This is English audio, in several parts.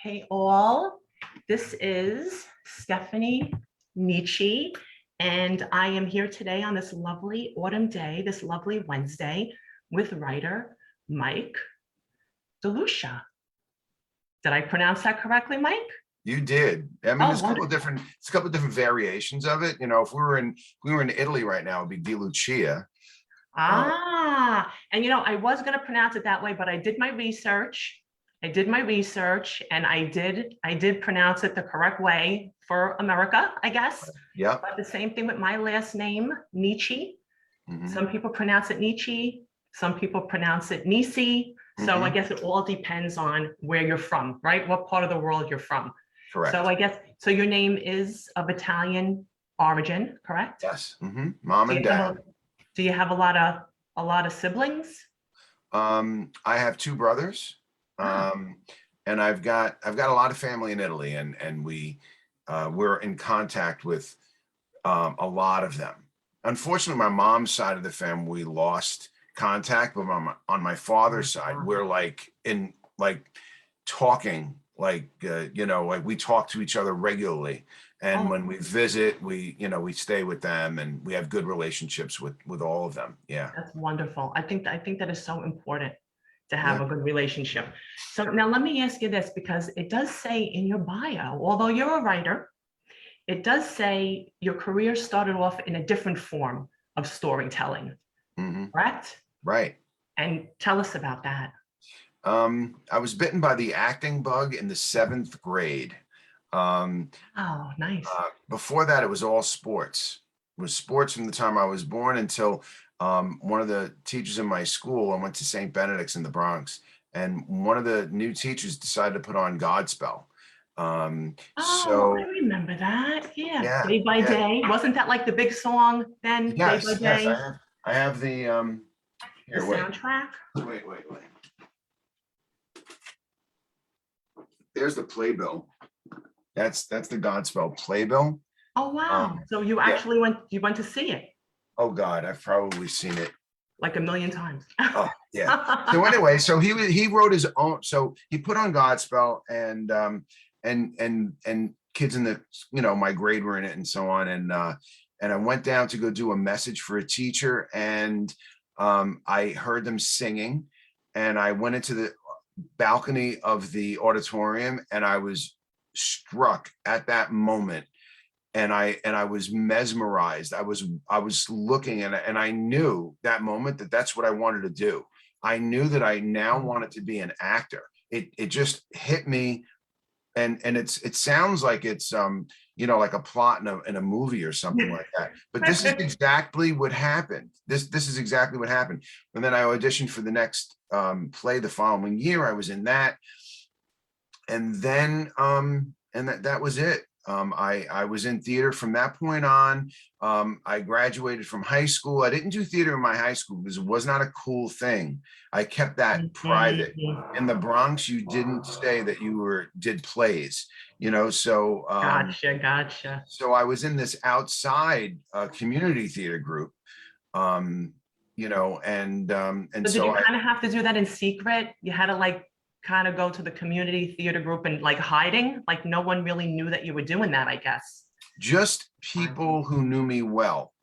Hey all, this is Stephanie Nietzsche, and I am here today on this lovely autumn day, this lovely Wednesday, with writer Mike DeLucia. Did I pronounce that correctly, Mike? You did. I mean, Oh, there's a couple of different, variations of it. You know, if we were in Italy right now, it'd be DeLucia. And I was going to pronounce it that way, but I did my research. And I did pronounce it the correct way for America, I guess. Yeah. But the same thing with my last name, Nietzsche. Mm-hmm. Some people pronounce it Nietzsche, some people pronounce it Nisi. So I guess it all depends on where you're from, right? What part of the world you're from. Correct. So I guess, so your name is of Italian origin, correct? Yes. Mm-hmm. Mom and dad. Do you have a lot of siblings? I have two brothers. And I've got a lot of family in Italy, and we're in contact with a lot of them. Unfortunately, my mom's side of the family, we lost contact, but on my father's side, we're like talking, like we talk to each other regularly. And when we visit, we stay with them, and we have good relationships with all of them. Yeah. That's wonderful. I think that is so important to have a good relationship. So now let me ask you this, because it does say in your bio, although you're a writer, it does say your career started off in a different form of storytelling, correct? Right. And tell us about that. I was bitten by the acting bug in the 7th grade. Oh, nice. Before that, it was all sports. It was sports from the time I was born until one of the teachers in my school, I went to St. Benedict's in the Bronx, and one of the new teachers decided to put on Godspell. So I remember that. Yeah. Day by Day. Wasn't that like the big song then? Yes, Day by Day. Yes, I have the here, the soundtrack. Wait. There's the playbill. That's the Godspell playbill. Oh wow. So you actually went to see it? Oh God, I've probably seen it like a million times. Oh yeah. So anyway, so he wrote his own. So he put on Godspell, and kids in the my grade were in it and so on, and I went down to go do a message for a teacher, and I heard them singing, and I went into the balcony of the auditorium, and I was struck at that moment. And I was mesmerized. I was looking, and I knew that moment that that's what I wanted to do. I knew that I now wanted to be an actor. It just hit me, and it sounds like it's like a plot in a movie or something like that. But this is exactly what happened. This is exactly what happened. And then I auditioned for the next play the following year. I was in that, and then that was it. I was in theater from that point on. I graduated from high school. I didn't do theater in my high school because it was not a cool thing. I kept that private. In the Bronx, you didn't say that you did plays, so. Gotcha. So I was in this outside community theater group, and so did you kind of have to do that in secret? You had to kind of go to the community theater group and hiding, no one really knew that you were doing that, I guess. Just people who knew me well.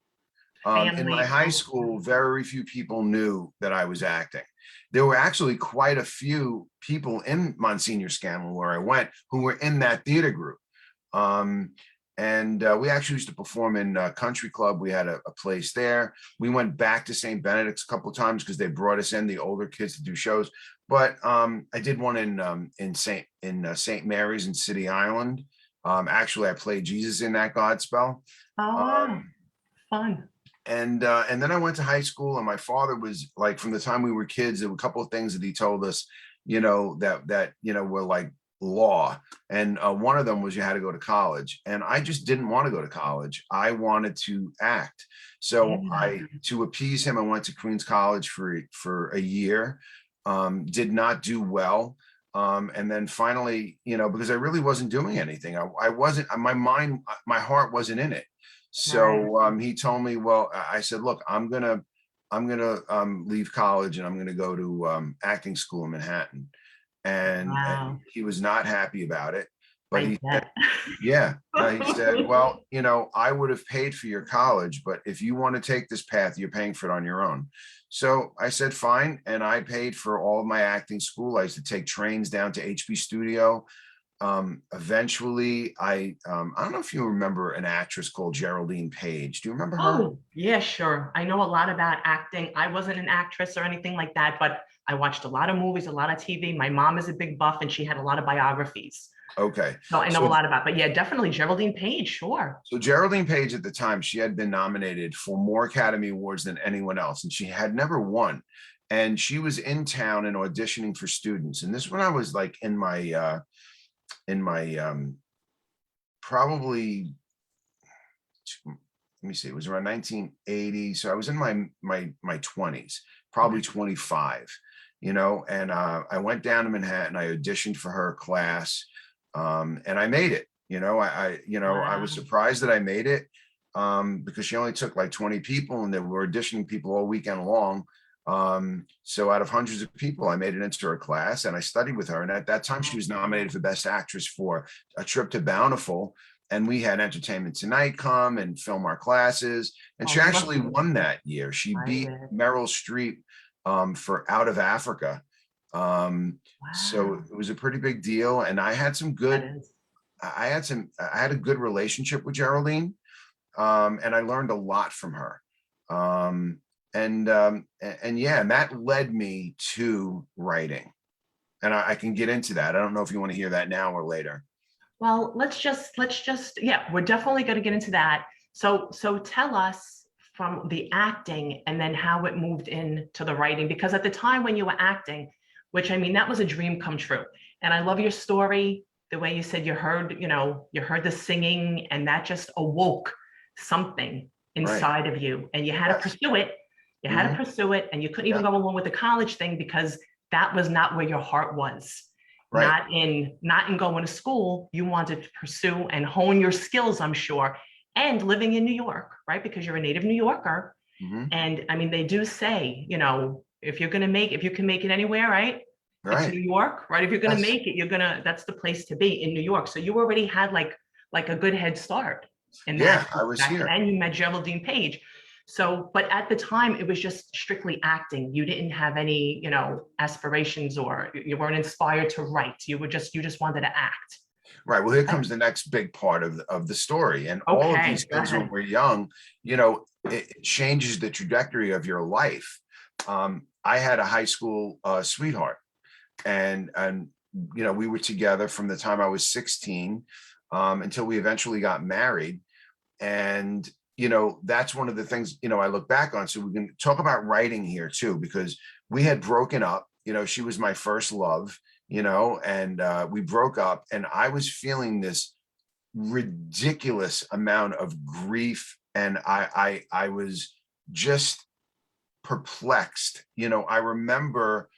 In my high school, very few people knew that I was acting. There were actually quite a few people in Monsignor Scanlon, where I went, who were in that theater group. And we actually used to perform in a country club. We had a place there. We went back to St. Benedict's a couple of times because they brought us in, the older kids, to do shows. But I did one in St. Mary's in City Island. Actually, I played Jesus in that Godspell. Oh, fun. And then I went to high school, and my father was from the time we were kids, there were a couple of things that he told us, that were like law. And one of them was you had to go to college. And I just didn't want to go to college. I wanted to act. So to appease him, I went to Queens College for a year. Did not do well. And then finally, because I really wasn't doing anything. I wasn't, my heart wasn't in it. So he told me, well, I said, look, I'm gonna leave college, and I'm gonna go to acting school in Manhattan. and Wow. he was not happy about it. But I he said, bet. yeah, he said, well, I would have paid for your college, but if you want to take this path, you're paying for it on your own. So I said, fine. And I paid for all of my acting school. I used to take trains down to HB Studio. Eventually, I don't know if you remember an actress called Geraldine Page. Do you remember her? Oh, yeah, sure. I know a lot about acting. I wasn't an actress or anything like that, but I watched a lot of movies, a lot of TV. My mom is a big buff and she had a lot of biographies. Okay. So I know a So lot about, but yeah, definitely Geraldine Page, sure. So Geraldine Page at the time, she had been nominated for more Academy Awards than anyone else, and she had never won. And she was in town and auditioning for students. And this when I was like in my probably, let me see, it was around 1980. So I was in my 20s, probably 25, and I went down to Manhattan, I auditioned for her class, and I made it. I was Wow. surprised that I made it, because she only took like 20 people and they were auditioning people all weekend long. So out of hundreds of people, I made it into her class and I studied with her. And at that time, she was nominated for Best Actress for A Trip to Bountiful. And we had Entertainment Tonight come and film our classes. And Oh, she you must actually have been won that year. She beat excited. Meryl Streep, for Out of Africa. Um, so Wow, it was a pretty big deal. And that is. I had a good relationship with Geraldine, and I learned a lot from her. Um, and yeah, and that led me to writing. And I can get into that. I don't know if you want to hear that now or later. Well, yeah, we're definitely going to get into that. So tell us from the acting and then how it moved into the writing, because at the time when you were acting, which I mean, that was a dream come true. And I love your story, the way you said you heard the singing and that just awoke something Right. inside of you and you had to Yes. pursue it. You had to Hmm. pursue it and you couldn't even Yeah. go along with the college thing because that was not where your heart was, Right. not in going to school. You wanted to pursue and hone your skills, I'm sure, and living in New York, right? Because you're a native New Yorker. Hmm. And I mean, they do say, if you can make it anywhere, right? It's Right. New York, right? If you're gonna Yes. make it, that's the place to be in New York. So you already had like a good head start in Yeah, that I was respect. here. And you met Geraldine Page. So, but at the time, it was just strictly acting. You didn't have any, aspirations, or you weren't inspired to write. You just wanted to act. Right. Well, here Right? comes the next big part of the story. And all of these Okay, go things when ahead. we're young, it changes the trajectory of your life. I had a high school sweetheart, and we were together from the time I was 16, until we eventually got married. And that's one of the things I look back on. So we can talk about writing here too, because we had broken up. She was my first love, and we broke up, and I was feeling this ridiculous amount of grief, and I was just perplexed. I remember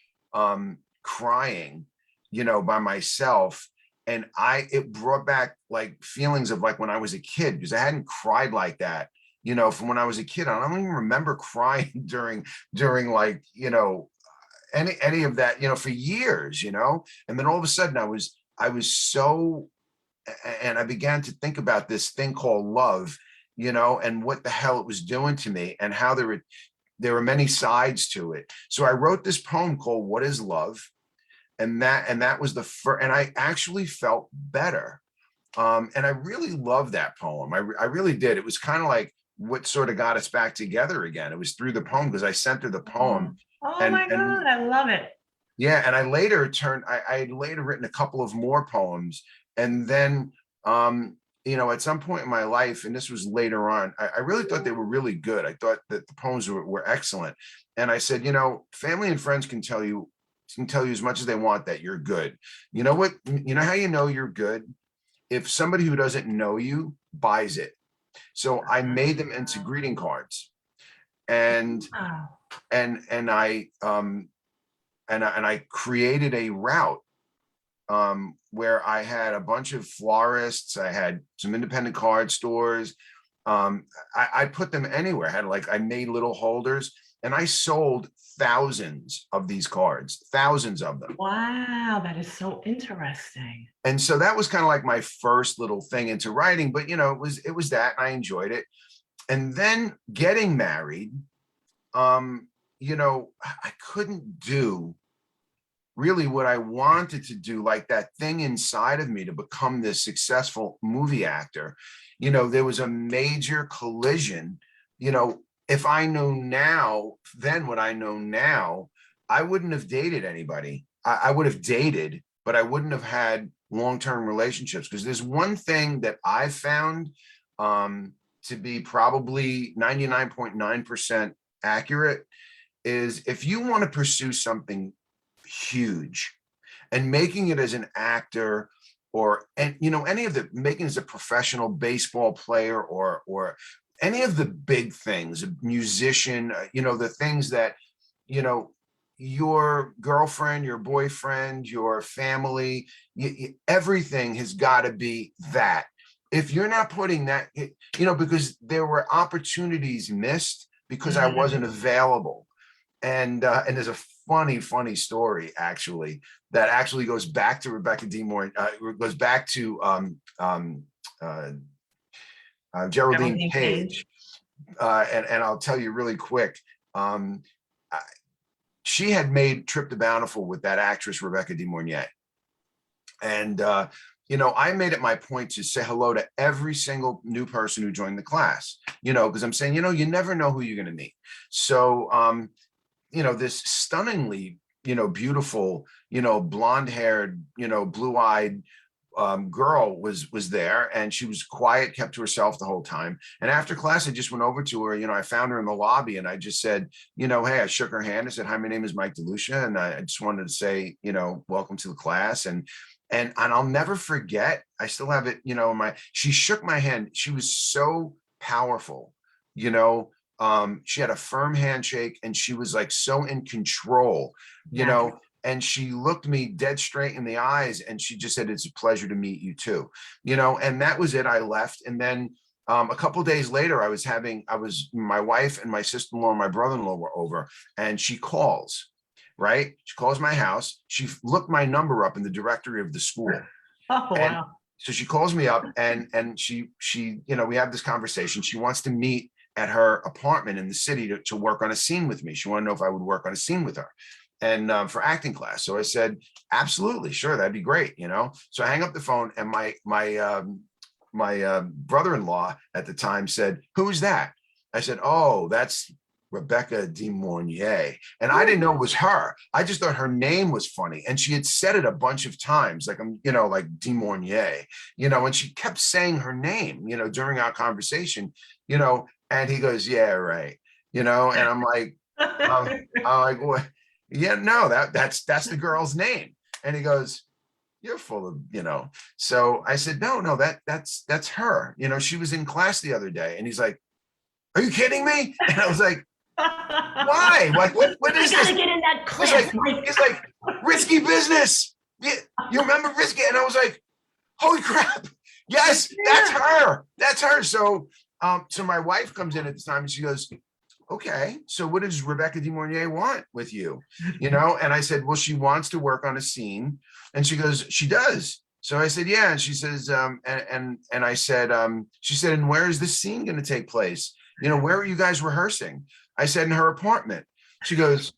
crying, by myself. And it brought back like feelings of like when I was a kid, because I hadn't cried like that, from when I was a kid. I don't even remember crying during like, any of that, for years, and then all of a sudden I was so, and I began to think about this thing called love, and what the hell it was doing to me, and how there were many sides to it. So I wrote this poem called What is Love? And that was the first, and I actually felt better. And I really loved that poem. I really did. It was kind of like what sort of got us back together again. It was through the poem, because I sent her the Oh, poem. oh and my and God, I love it. yeah, and I had later written a couple of more poems. And then, at some point in my life, and this was later on, I really thought they were really good. I thought that the poems were excellent. And I said, family and friends can tell you as much as they want that you're good. You know what? You know how you know you're good? If somebody who doesn't know you buys it. So I made them into greeting cards. And Wow. and I created a route, where I had a bunch of florists, I had some independent card stores. I put them anywhere. I made little holders, and I sold thousands of these cards, thousands of them. Wow, that is so interesting. And so that was kind of like my first little thing into writing, but it was that, and I enjoyed it. And then getting married, I couldn't do really what I wanted to do, like that thing inside of me to become this successful movie actor. There was a major collision. If I know now, then what I know now, I wouldn't have dated anybody. I would have dated, but I wouldn't have had long-term relationships, because there's one thing that I found to be probably 99.9% accurate, is if you want to pursue something huge and making it as an actor, or any of the making as a professional baseball player, or any of the big things, a musician, the things that your girlfriend, your boyfriend, your family, everything has got to be that. If you're not putting that, because there were opportunities missed because I wasn't available. And there's a funny story, actually, that actually goes back to Rebecca De Mornay, goes back to Geraldine Page. And I'll tell you really quick. She had made Trip to Bountiful with that actress, Rebecca De Mornay. And, I made it my point to say hello to every single new person who joined the class, because I'm saying, you never know who you're going to meet. So, this stunningly, beautiful, blonde haired, blue eyed girl was there, and she was quiet, kept to herself the whole time. And after class, I just went over to her. I found her in the lobby, and I just said, hey, I shook her hand. I said, hi, my name is Mike DeLucia, and I just wanted to say, welcome to the class. And I'll never forget, I still have it, she shook my hand. She was so powerful, she had a firm handshake, and she was like so in control, and she looked me dead straight in the eyes, and she just said, it's a pleasure to meet you too, and that was it. I left. And then a couple of days later, my wife and my sister-in-law and my brother-in-law were over, and she calls my house. She looked my number up in the directory of the school. Oh, wow. So she calls me up, and she we have this conversation. She wants to meet at her apartment in the city to work on a scene with me. She wanted to know if I would work on a scene with her, and for acting class. So I said, absolutely, sure, that'd be great. So I hang up the phone, and my brother-in-law at the time said, who's that? I said, oh, that's Rebecca De Mornay. And I didn't know it was her. I just thought her name was funny. And she had said it a bunch of times, like, like De Mornay, and she kept saying her name, during our conversation, and he goes, yeah, right. And I'm like, what? Yeah, no, that's the girl's name. And he goes, you're full of, So I said, no, that's her. She was in class the other day. And he's like, are you kidding me? And I was like, why? Like, what is this? I gotta get in that class. It's like risky business. You remember risky? And I was like, holy crap. Yes, yeah. That's her. So my wife comes in at the time, and she goes, okay, so what does Rebecca De Mornay want with you? And I said, well, she wants to work on a scene. And she goes, she does. So I said, yeah. And she says, and I said, she said, and where is this scene going to take place? Where are you guys rehearsing? I said, in her apartment. She goes,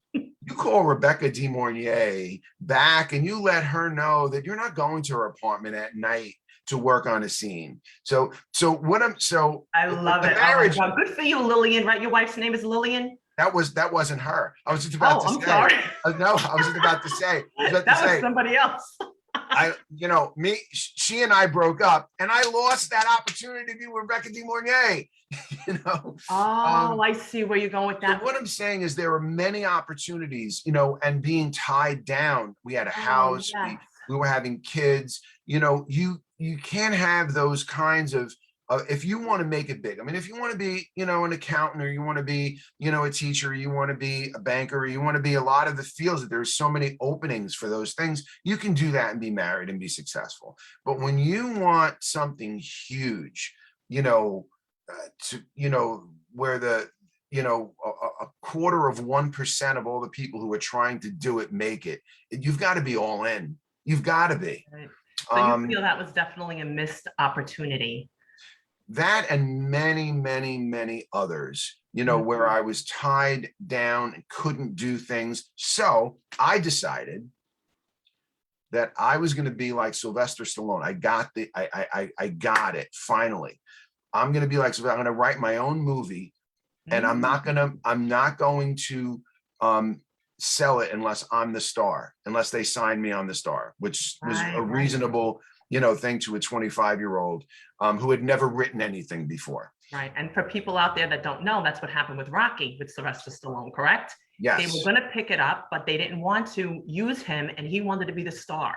you call Rebecca De Mornay back, and you let her know that you're not going to her apartment at night to work on a scene. I love it. Marriage, oh, good for you, Lillian, right? Your wife's name is Lillian? That wasn't her. I was just about to say. Sorry. No, I was just about to say. That was somebody else. She and I broke up, and I lost that opportunity to be with Rebecca De Mornay. I see where you're going with that. So what I'm saying is there are many opportunities, and being tied down. We had a house, yes. we were having kids. You can't have those kinds of. If you want to make it big, I mean, if you want to be, an accountant, or you want to be, a teacher, you want to be a banker, or you want to be a lot of the fields that there's so many openings for those things, you can do that and be married and be successful. But when you want something huge, where the, a 0.25% of all the people who are trying to do it make it. You've got to be all in. You've got to be. Right. So you feel that was definitely a missed opportunity. That and many, many, many others, where I was tied down and couldn't do things. So I decided that I was going to be like Sylvester Stallone. I got it finally. I'm going to be like, I'm going to write my own movie, and I'm not going to sell it unless I'm the star, unless they sign me on the star, which was a reasonable, thing to a 25-year-old who had never written anything before. Right. And for people out there that don't know, that's what happened with Rocky with Sylvester Stallone, correct? Yes. They were going to pick it up, but they didn't want to use him, and he wanted to be the star.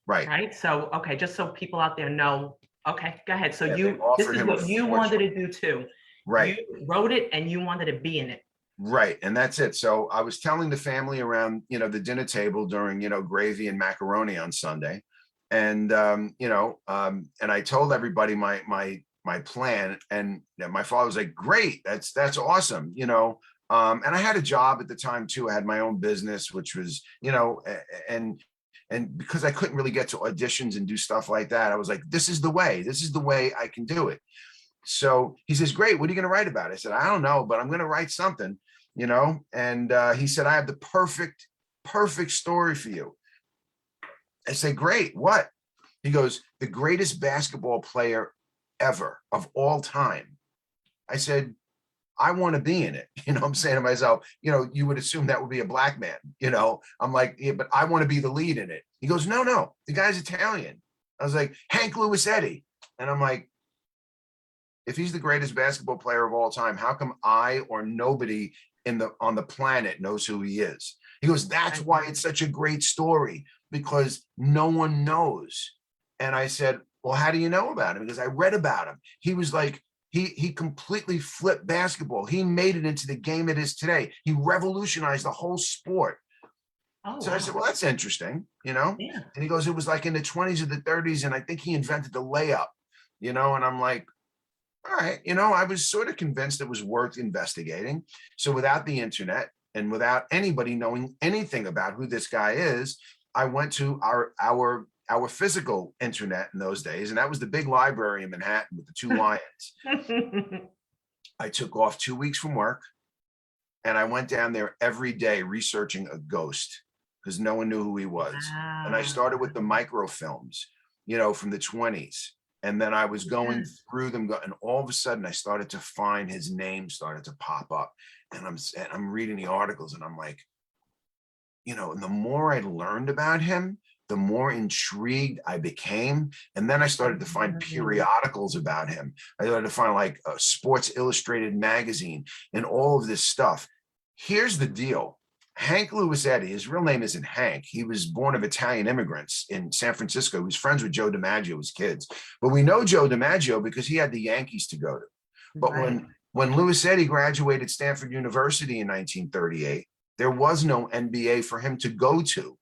Right. Right. So, okay, just so people out there know. Okay, go ahead. So this is what you wanted to do too. Right. You wrote it and you wanted to be in it. Right. And that's it. So I was telling the family around, the dinner table during, gravy and macaroni on Sunday. And, and I told everybody my plan, and my father was like, great, that's awesome. And I had a job at the time too. I had my own business, which was, and because I couldn't really get to auditions and do stuff like that, I was like, this is the way I can do it. So he says, great, what are you going to write about? I said, I don't know, but I'm going to write something, and he said, I have the perfect story for you. I said, great, what? He goes, the greatest basketball player ever of all time. I said, I want to be in it. I'm saying to myself, you would assume that would be a black man, I'm like, yeah, but I want to be the lead in it. He goes, no, the guy's Italian. I was like, Hank Luisetti. And I'm like, if he's the greatest basketball player of all time, how come I or nobody on the planet knows who he is? He goes, that's why it's such a great story, because no one knows. And I said, well, how do you know about him? Because I read about him. He was like, he completely flipped basketball. He made it into the game it is today. He revolutionized the whole sport. Oh, so wow. I said, well, that's interesting, Yeah. And he goes, it was like in the 20s or the 30s. And I think he invented the layup, and I'm like, all right, I was sort of convinced it was worth investigating. So without the internet and without anybody knowing anything about who this guy is, I went to our physical internet in those days. And that was the big library in Manhattan with the two lions. I took off 2 weeks from work, and I went down there every day researching a ghost, because no one knew who he was. Wow. And I started with the microfilms, from the 20s. And then I was going through them, and all of a sudden I started to find his name started to pop up. And I'm reading the articles, and I'm like, and the more I learned about him, the more intrigued I became. And then I started to find periodicals about him. I started to find like a Sports Illustrated magazine and all of this stuff. Here's the deal. Hank Luisetti, his real name isn't Hank. He was born of Italian immigrants in San Francisco. He was friends with Joe DiMaggio as kids. But we know Joe DiMaggio because he had the Yankees to go to. But when Luisetti graduated Stanford University in 1938, there was no NBA for him to go to.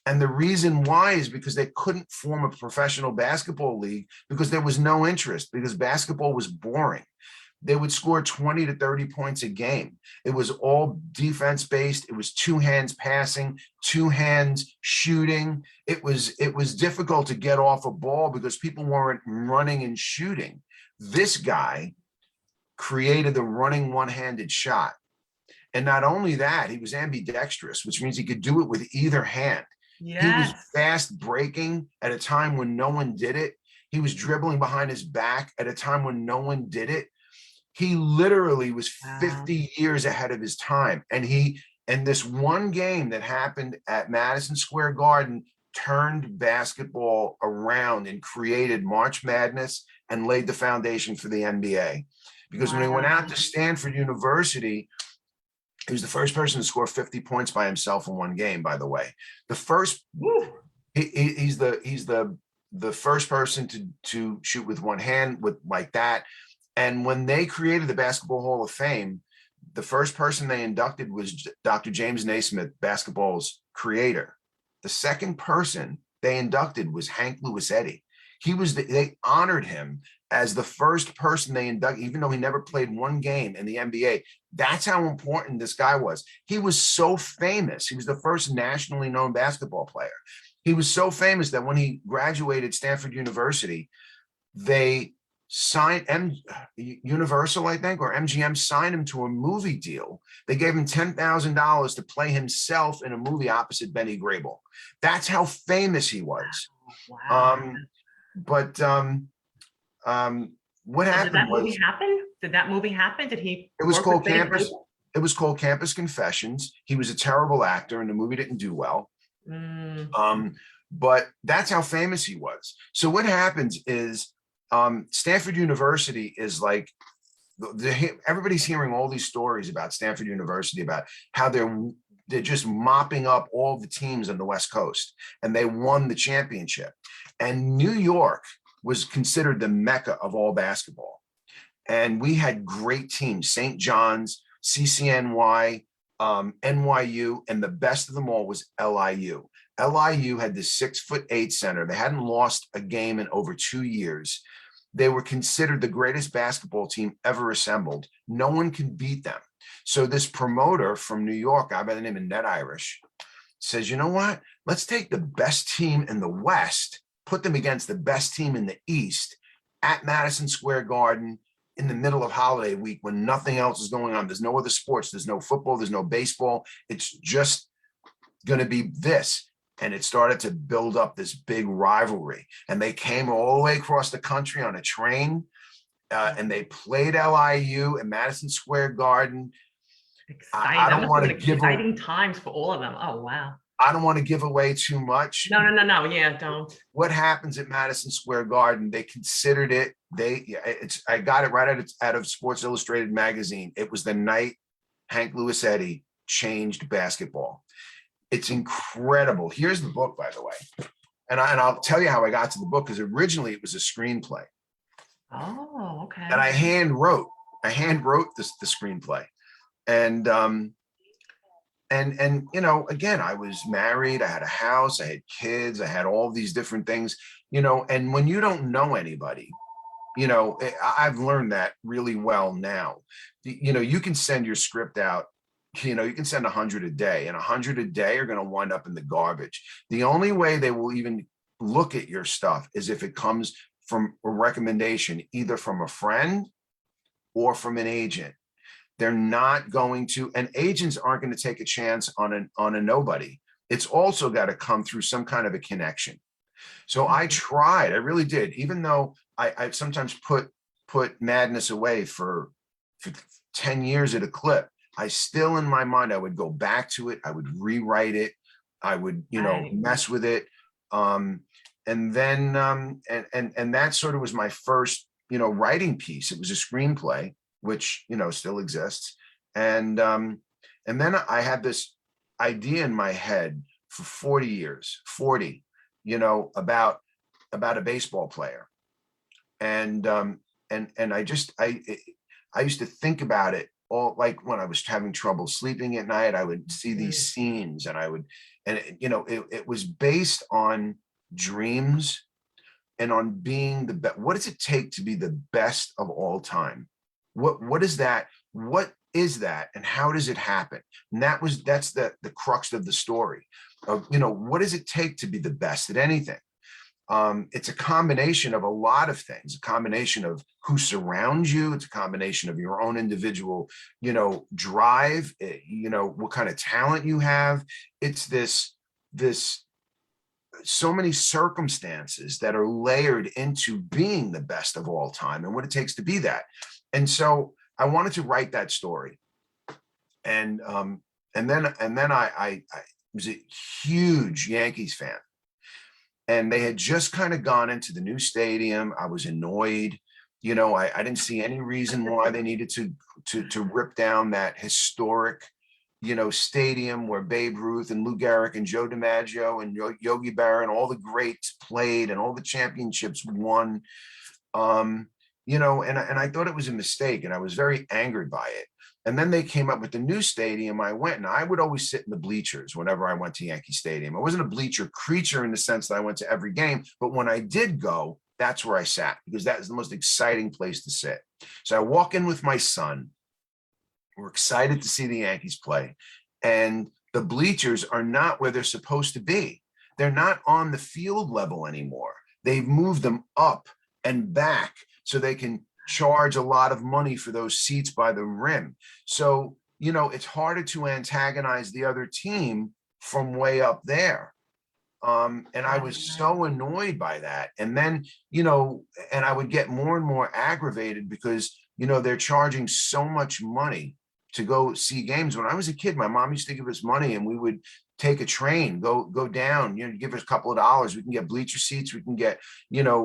And the reason why is because they couldn't form a professional basketball league, because there was no interest, because basketball was boring. They would score 20 to 30 points a game. It was all defense based. It was two hands passing, two hands shooting. It was difficult to get off a ball because people weren't running and shooting. This guy created the running one-handed shot. And not only that, he was ambidextrous, which means he could do it with either hand. Yes. He was fast breaking at a time when no one did it. He was dribbling behind his back at a time when no one did it. He literally was 50 years ahead of his time. And this one game that happened at Madison Square Garden turned basketball around and created March Madness and laid the foundation for the NBA. Because when he went out to Stanford University, he was the first person to score 50 points by himself in one game, by the way. He's the first person to shoot with one hand with like that. And when they created the Basketball Hall of Fame, the first person they inducted was Dr. James Naismith, basketball's creator. The second person they inducted was Hank Luisetti. They honored him as the first person they inducted, even though he never played one game in the NBA. That's how important this guy was. He was so famous. He was the first nationally known basketball player. He was so famous that when he graduated Stanford University, they signed Universal, I think, or MGM signed him to a movie deal. They gave him $10,000 to play himself in a movie opposite Benny Grable. That's how famous he was. Wow. But what So happened did that movie was happen? Did that movie happen? Did he it was work with called Benny Campus. Grable? It was called Campus Confessions. He was a terrible actor, and the movie didn't do well. But that's how famous he was. So what happens is Stanford University is like everybody's hearing all these stories about Stanford University, about how they're just mopping up all the teams on the West Coast, and they won the championship. And New York was considered the mecca of all basketball. And we had great teams: St. John's, CCNY, NYU, and the best of them all was LIU. LIU had the 6'8" center. They hadn't lost a game in over 2 years. They were considered the greatest basketball team ever assembled. No one can beat them. So this promoter from New York, guy by the name of Ned Irish, says, you know what? Let's take the best team in the West, put them against the best team in the East at Madison Square Garden in the middle of holiday week when nothing else is going on. There's no other sports. There's no football. There's no baseball. It's just going to be this. And it started to build up this big rivalry. And they came all the way across the country on a train, and they played LIU in Madison Square Garden. Exciting. I don't want to give exciting times for all of them. Oh, wow. I don't want to give away too much. No. Yeah, don't. What happens at Madison Square Garden? They considered it. I got it right out of Sports Illustrated magazine. It was the night Hank Louis Eddy changed basketball. It's incredible. Here's the book, by the way. And I'll tell you how I got to the book, because originally it was a screenplay. Oh, okay. That I hand wrote the screenplay. And you know, again, I was married, I had a house, I had kids, I had all these different things, you know, and when you don't know anybody, you know, I've learned that really well now. You know, you can send your script out. You know, you can send 100 a day, and 100 a day are going to wind up in the garbage. The only way they will even look at your stuff is if it comes from a recommendation, either from a friend or from an agent. They're not going to, and agents aren't going to take a chance on a nobody. It's also got to come through some kind of a connection. So I tried, I really did, even though I sometimes put madness away for 10 years at a clip. I still, in my mind, I would go back to it. I would rewrite it. I would, you know, mess with it. And then, and that sort of was my first, you know, writing piece. It was a screenplay, which, you know, still exists. And then I had this idea in my head for 40 years, you know, about a baseball player. And I used to think about it all, like when I was having trouble sleeping at night, I would see these scenes, and you know, it was based on dreams and on being the best. What does it take to be the best of all time? What is that? What is that? And how does it happen? And that's the crux of the story of, you know, what does it take to be the best at anything? It's a combination of a lot of things, a combination of who surrounds you. It's a combination of your own individual, you know, drive, you know, what kind of talent you have. It's this so many circumstances that are layered into being the best of all time and what it takes to be that. And so I wanted to write that story. And then I was a huge Yankees fan. And they had just kind of gone into the new stadium. I was annoyed. You know, I didn't see any reason why they needed to rip down that historic, you know, stadium where Babe Ruth and Lou Gehrig and Joe DiMaggio and Yogi Berra and all the greats played and all the championships won. You know, and I thought it was a mistake, and I was very angered by it. And then they came up with the new stadium. I went, and I would always sit in the bleachers whenever I went to Yankee Stadium. I wasn't a bleacher creature in the sense that I went to every game, but when I did go, that's where I sat, because that is the most exciting place to sit. So I walk in with my son. We're excited to see the Yankees play. And the bleachers are not where they're supposed to be. They're not on the field level anymore. They've moved them up and back so they can charge a lot of money for those seats by the rim. So, it's harder to antagonize the other team from way up there. And I was so annoyed by that. And then, and I would get more and more aggravated because, they're charging so much money to go see games. When I was a kid, my mom used to give us money and we would take a train, go down, give us a couple of dollars. We can get bleacher seats. We can get,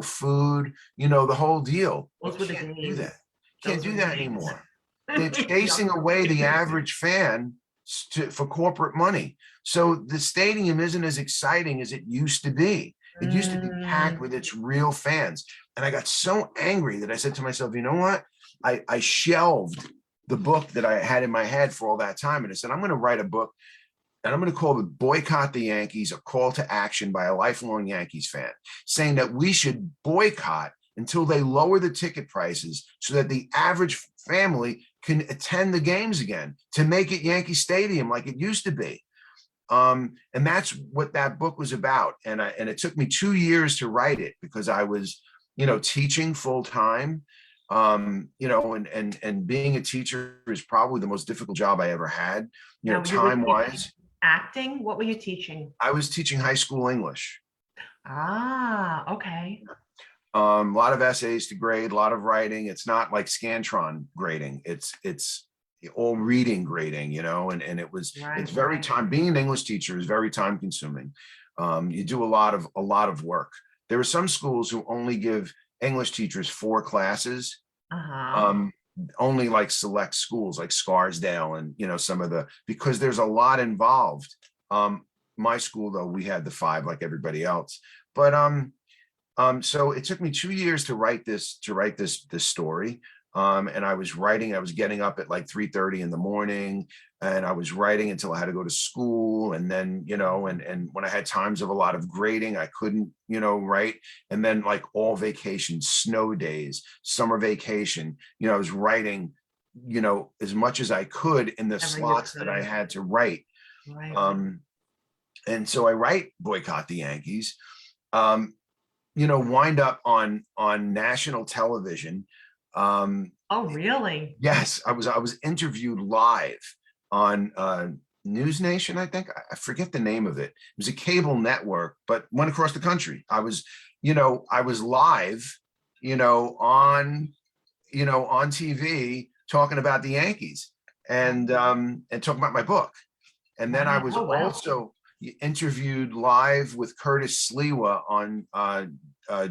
food, the whole deal. Those were the Can't do days. that. Can't do that anymore. They're Yeah. chasing away the average fan for corporate money. So the stadium isn't as exciting as it used to be. It used to be packed with its real fans. And I got so angry that I said to myself, you know what? I shelved the book that I had in my head for all that time. And I said, I'm going to write a book and I'm going to call it Boycott the Yankees, a call to action by a lifelong Yankees fan, saying that we should boycott until they lower the ticket prices so that the average family can attend the games again, to make it Yankee Stadium like it used to be. And that's what that book was about. And it took me 2 years to write it because I was, teaching full time. And being a teacher is probably the most difficult job I ever had, time wise. Acting? What were you teaching? I was teaching high school English. Okay. A lot of essays to grade, a lot of writing. It's not like Scantron grading. It's all reading grading, and it's very time. Being an English teacher is very time consuming. You do a lot of work. There are some schools who only give English teachers 4 classes. Only like select schools like Scarsdale and some of because there's a lot involved. My school though, we had the 5 like everybody else. But so it took me 2 years to write this story. And I was getting up at like 3:30 in the morning, and I was writing until I had to go to school. And then, and when I had times of a lot of grading, I couldn't, write. And then like all vacation, snow days, summer vacation, I was writing, as much as I could in the slots that I had to write. And so I write Boycott the Yankees, wind up on national television. Oh, really? Yes, I was interviewed live on News Nation, I think. I forget the name of it. It was a cable network, but went across the country. I was live, on TV talking about the Yankees and talking about my book. And then I was also interviewed live with Curtis Sliwa on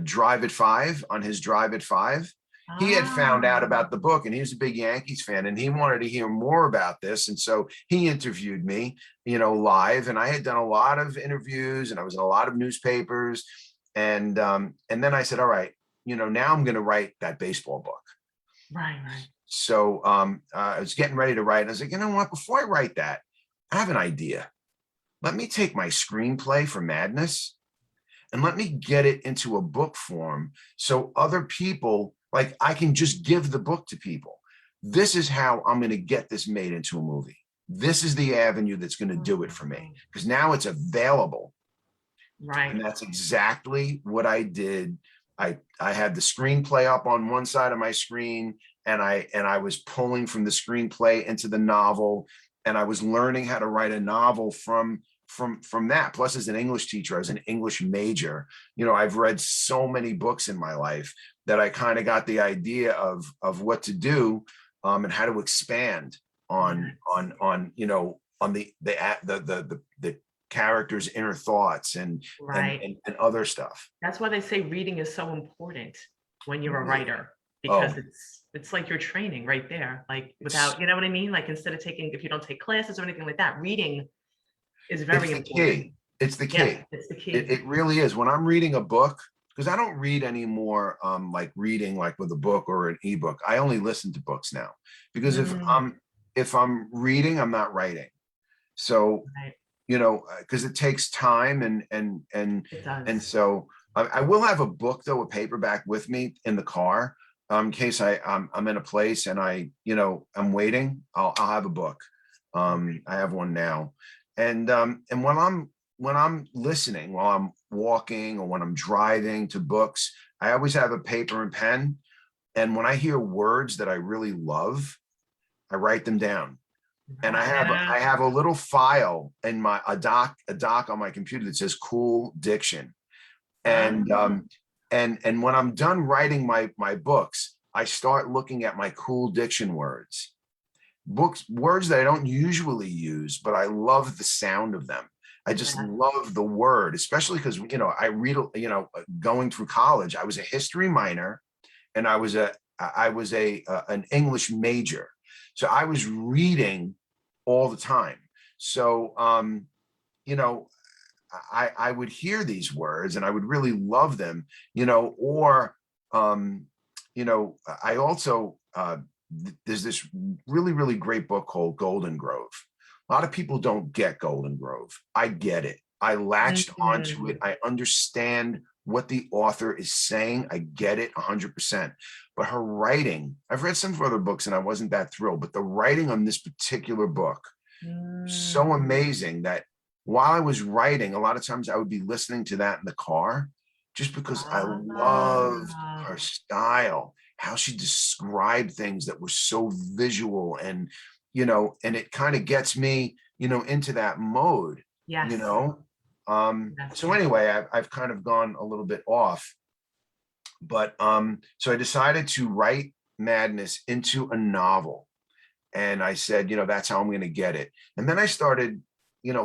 Drive at 5, on his Drive at 5. He had found out about the book and he was a big Yankees fan and he wanted to hear more about this. And so he interviewed me, live, and I had done a lot of interviews and I was in a lot of newspapers. And then I said, all right, now I'm going to write that baseball book. Right. So I was getting ready to write. And I was like, you know what, before I write that, I have an idea. Let me take my screenplay for Madness and let me get it into a book form so other people, like, I can just give the book to people. This is how I'm going to get this made into a movie. This is the avenue that's going to do it for me, because now it's available. Right. And that's exactly what I did. I had the screenplay up on one side of my screen, and I was pulling from the screenplay into the novel, and I was learning how to write a novel from that. Plus, as an English teacher, I was an English major. I've read so many books in my life that I kind of got the idea of what to do, and how to expand on the character's inner thoughts and other stuff. That's why they say reading is so important when you're a writer, because it's like your training right there. Like, without, you know what I mean? Like, instead of if you don't take classes or anything like that, reading is very important. It's the key. Yeah, it's the key. It really is. When I'm reading a book, because I don't read anymore, like reading like with a book or an ebook. I only listen to books now, because if I'm reading, I'm not writing. So, because it takes time and so I will have a book though, a paperback with me in the car, in case I'm in a place and I'm waiting. I'll have a book. I have one now, and when I'm listening while I'm walking or when I'm driving to books, I always have a paper and pen. And when I hear words that I really love, I write them down. And Yeah. I have a little file in a doc on my computer that says cool diction. And Ah, and when I'm done writing my books, I start looking at my cool diction words that I don't usually use, but I love the sound of them. I just yeah. love the word, especially because I read, going through college, I was a history minor, and I was an English major, so I was reading all the time. So you know, I would hear these words and I would really love them, or I also there's this really, really great book called Golden Grove. A lot of people don't get Golden Grove. I get it. I latched onto Mhm. it. I understand what the author is saying. I get it 100%. But her writing, I've read some other books and I wasn't that thrilled, but the writing on this particular book, so Mm. amazing that while I was writing, a lot of times I would be listening to that in the car just because I loved Ah, her style, how she described things that were so visual, and it kind of gets me, into that mode, you yes, know. yes, So yes. anyway, I've kind of gone a little bit off, but so I decided to write Madness into a novel, and I said, that's how I'm going to get it. And then I started,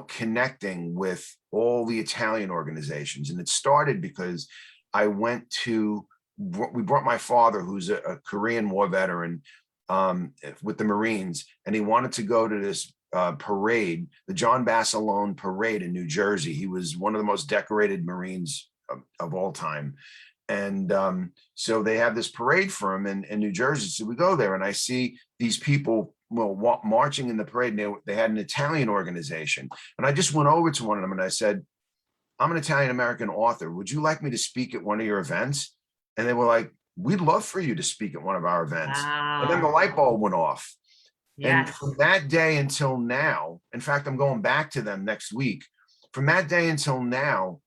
connecting with all the Italian organizations. And it started because I went to, we brought my father, who's a Korean War veteran, with the Marines, and he wanted to go to this parade, the John Basilone parade in New Jersey. He was one of the most decorated Marines of all time. And so they have this parade for him in New Jersey. So we go there and I see these people, well, marching in the parade. And they had an Italian organization. And I just went over to one of them and I said, I'm an Italian American author. Would you like me to speak at one of your events? And they were like, we'd love for you to speak at one of our events. And then the Wow. light bulb went off. And Yes. from that day until now, in fact, I'm going back to them next week. From that day until now,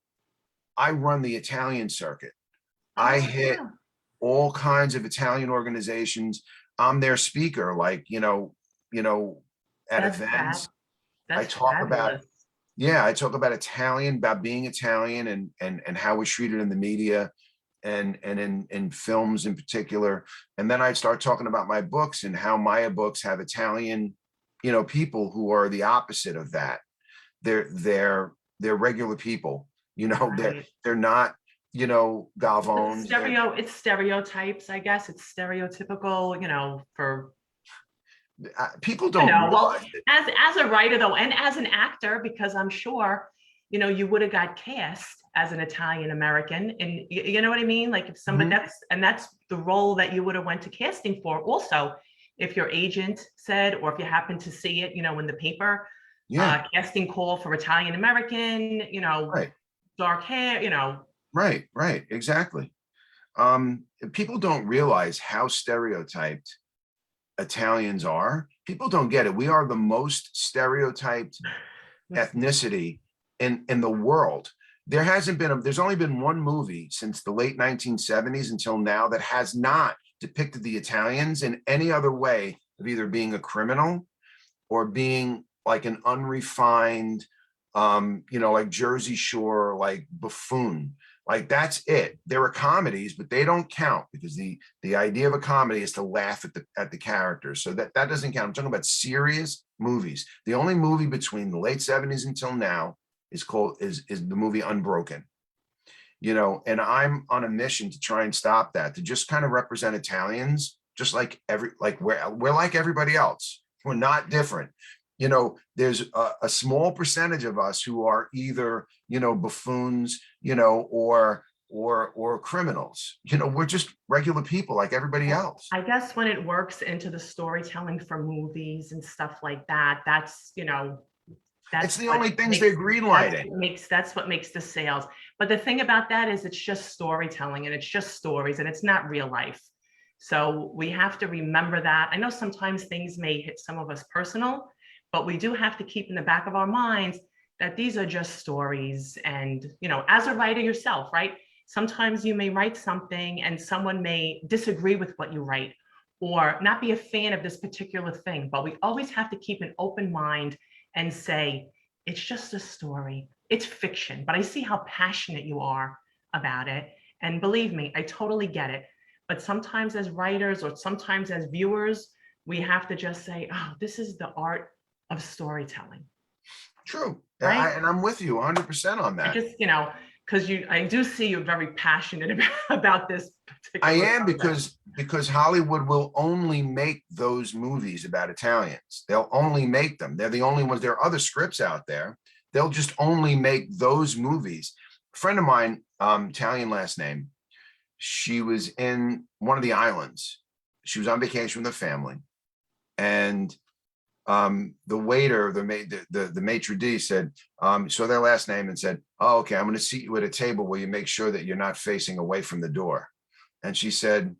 I run the Italian circuit. I Oh, hit all kinds of Italian organizations. I'm their speaker, like, at that's fab. events. I That's talk about, fabulous. yeah, I talk about Italian, about being Italian, and how we're treated in the media, and in films in particular. And then I start talking about my books and how my books have Italian, people who are the opposite of that. They're regular people, Right. they're not, Galvones. It's stereotypes, I guess. It's stereotypical, for, People don't well, realize it. as a writer though, and as an actor, because I'm sure, you would have got cast as an Italian American, and you know what I mean? Like if somebody, Mhm. that's the role that you would have went to casting for. Also, if your agent said, or if you happen to see it, in the paper, Yeah, casting call for Italian American, right, dark hair, right, exactly. People don't realize how stereotyped Italians are. People don't get it. We are the most stereotyped ethnicity in the world. There's only been one movie since the late 1970s until now that has not depicted the Italians in any other way of either being a criminal or being like an unrefined, like Jersey Shore, like buffoon. Like that's it. There are comedies, but they don't count because the idea of a comedy is to laugh at the characters. So that doesn't count. I'm talking about serious movies. The only movie between the late 70s until now is the movie Unbroken. And I'm on a mission to try and stop that, to just kind of represent Italians, just like we're like everybody else. We're not different. There's a small percentage of us who are either, buffoons, or criminals. We're just regular people like everybody Well, else. I guess when it works into the storytelling for movies and stuff like that, that's, It's That's the what only things makes, they're green lighting. that's what makes the sales. But the thing about that is it's just storytelling and it's just stories and it's not real life. So we have to remember that. I know sometimes things may hit some of us personal, but we do have to keep in the back of our minds that these are just stories. And, you know, as a writer yourself, right? Sometimes you may write something and someone may disagree with what you write or not be a fan of this particular thing, but we always have to keep an open mind and say, it's just a story, it's fiction, but I see how passionate you are about it. And believe me, I totally get it. But sometimes as writers or sometimes as viewers, we have to just say, oh, this is the art of storytelling, True. right? And I'm with you 100% on I that. just, you know, because I do see you're very passionate about this I particular am subject. because Hollywood will only make those movies about Italians. They'll only make them. They're the only ones. There are other scripts out there. They'll just only make those movies. A friend of mine, Italian last name, she was in one of the islands. She was on vacation with her family, and the waiter, the maitre d' said, saw their last name and said, "Oh, okay, I'm going to seat you at a table where you make sure that you're not facing away from the door." And she said,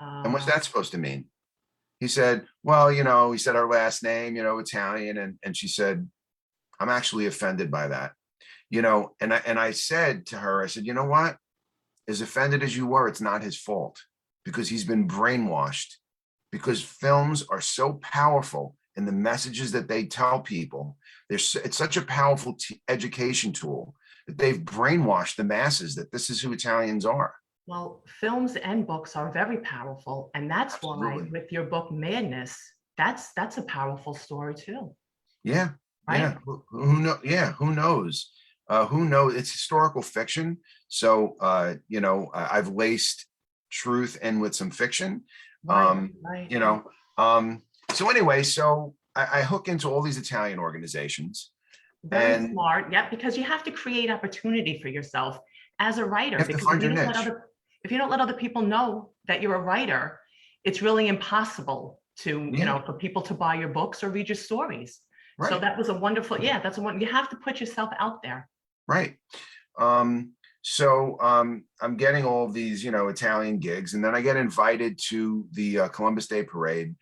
"And what's Uh, that supposed to mean?" He said, "Well, you know," he said her last name, you know, Italian, and she said, "I'm actually offended by that." You know, and I said to her, I said, "You know what? As offended as you were, it's not his fault because he's been brainwashed because films are so powerful in the messages that they tell people. It's such a powerful education tool that they've brainwashed the masses that this is who Italians are." well, films and books are very powerful. And that's why Absolutely. with your book, Madness, that's a powerful story too, Yeah. right? Yeah. Who know? Yeah. Who knows? Who knows? It's historical fiction. So, you know, I've laced truth in with some fiction. Right, Um, right, you right. know, so anyway, so I hook into all these Italian organizations Very and smart. Yep, because you have to create opportunity for yourself as a you writer, have to because find your niche. if you don't let other people know that you're a writer, it's really impossible to, you Yeah. know, for people to buy your books or read your stories. So Right. that was a wonderful, yeah, that's a one, you have to put yourself out there. Right. So I'm getting all of these, you know, Italian gigs, and then I get invited to the Columbus Day Parade.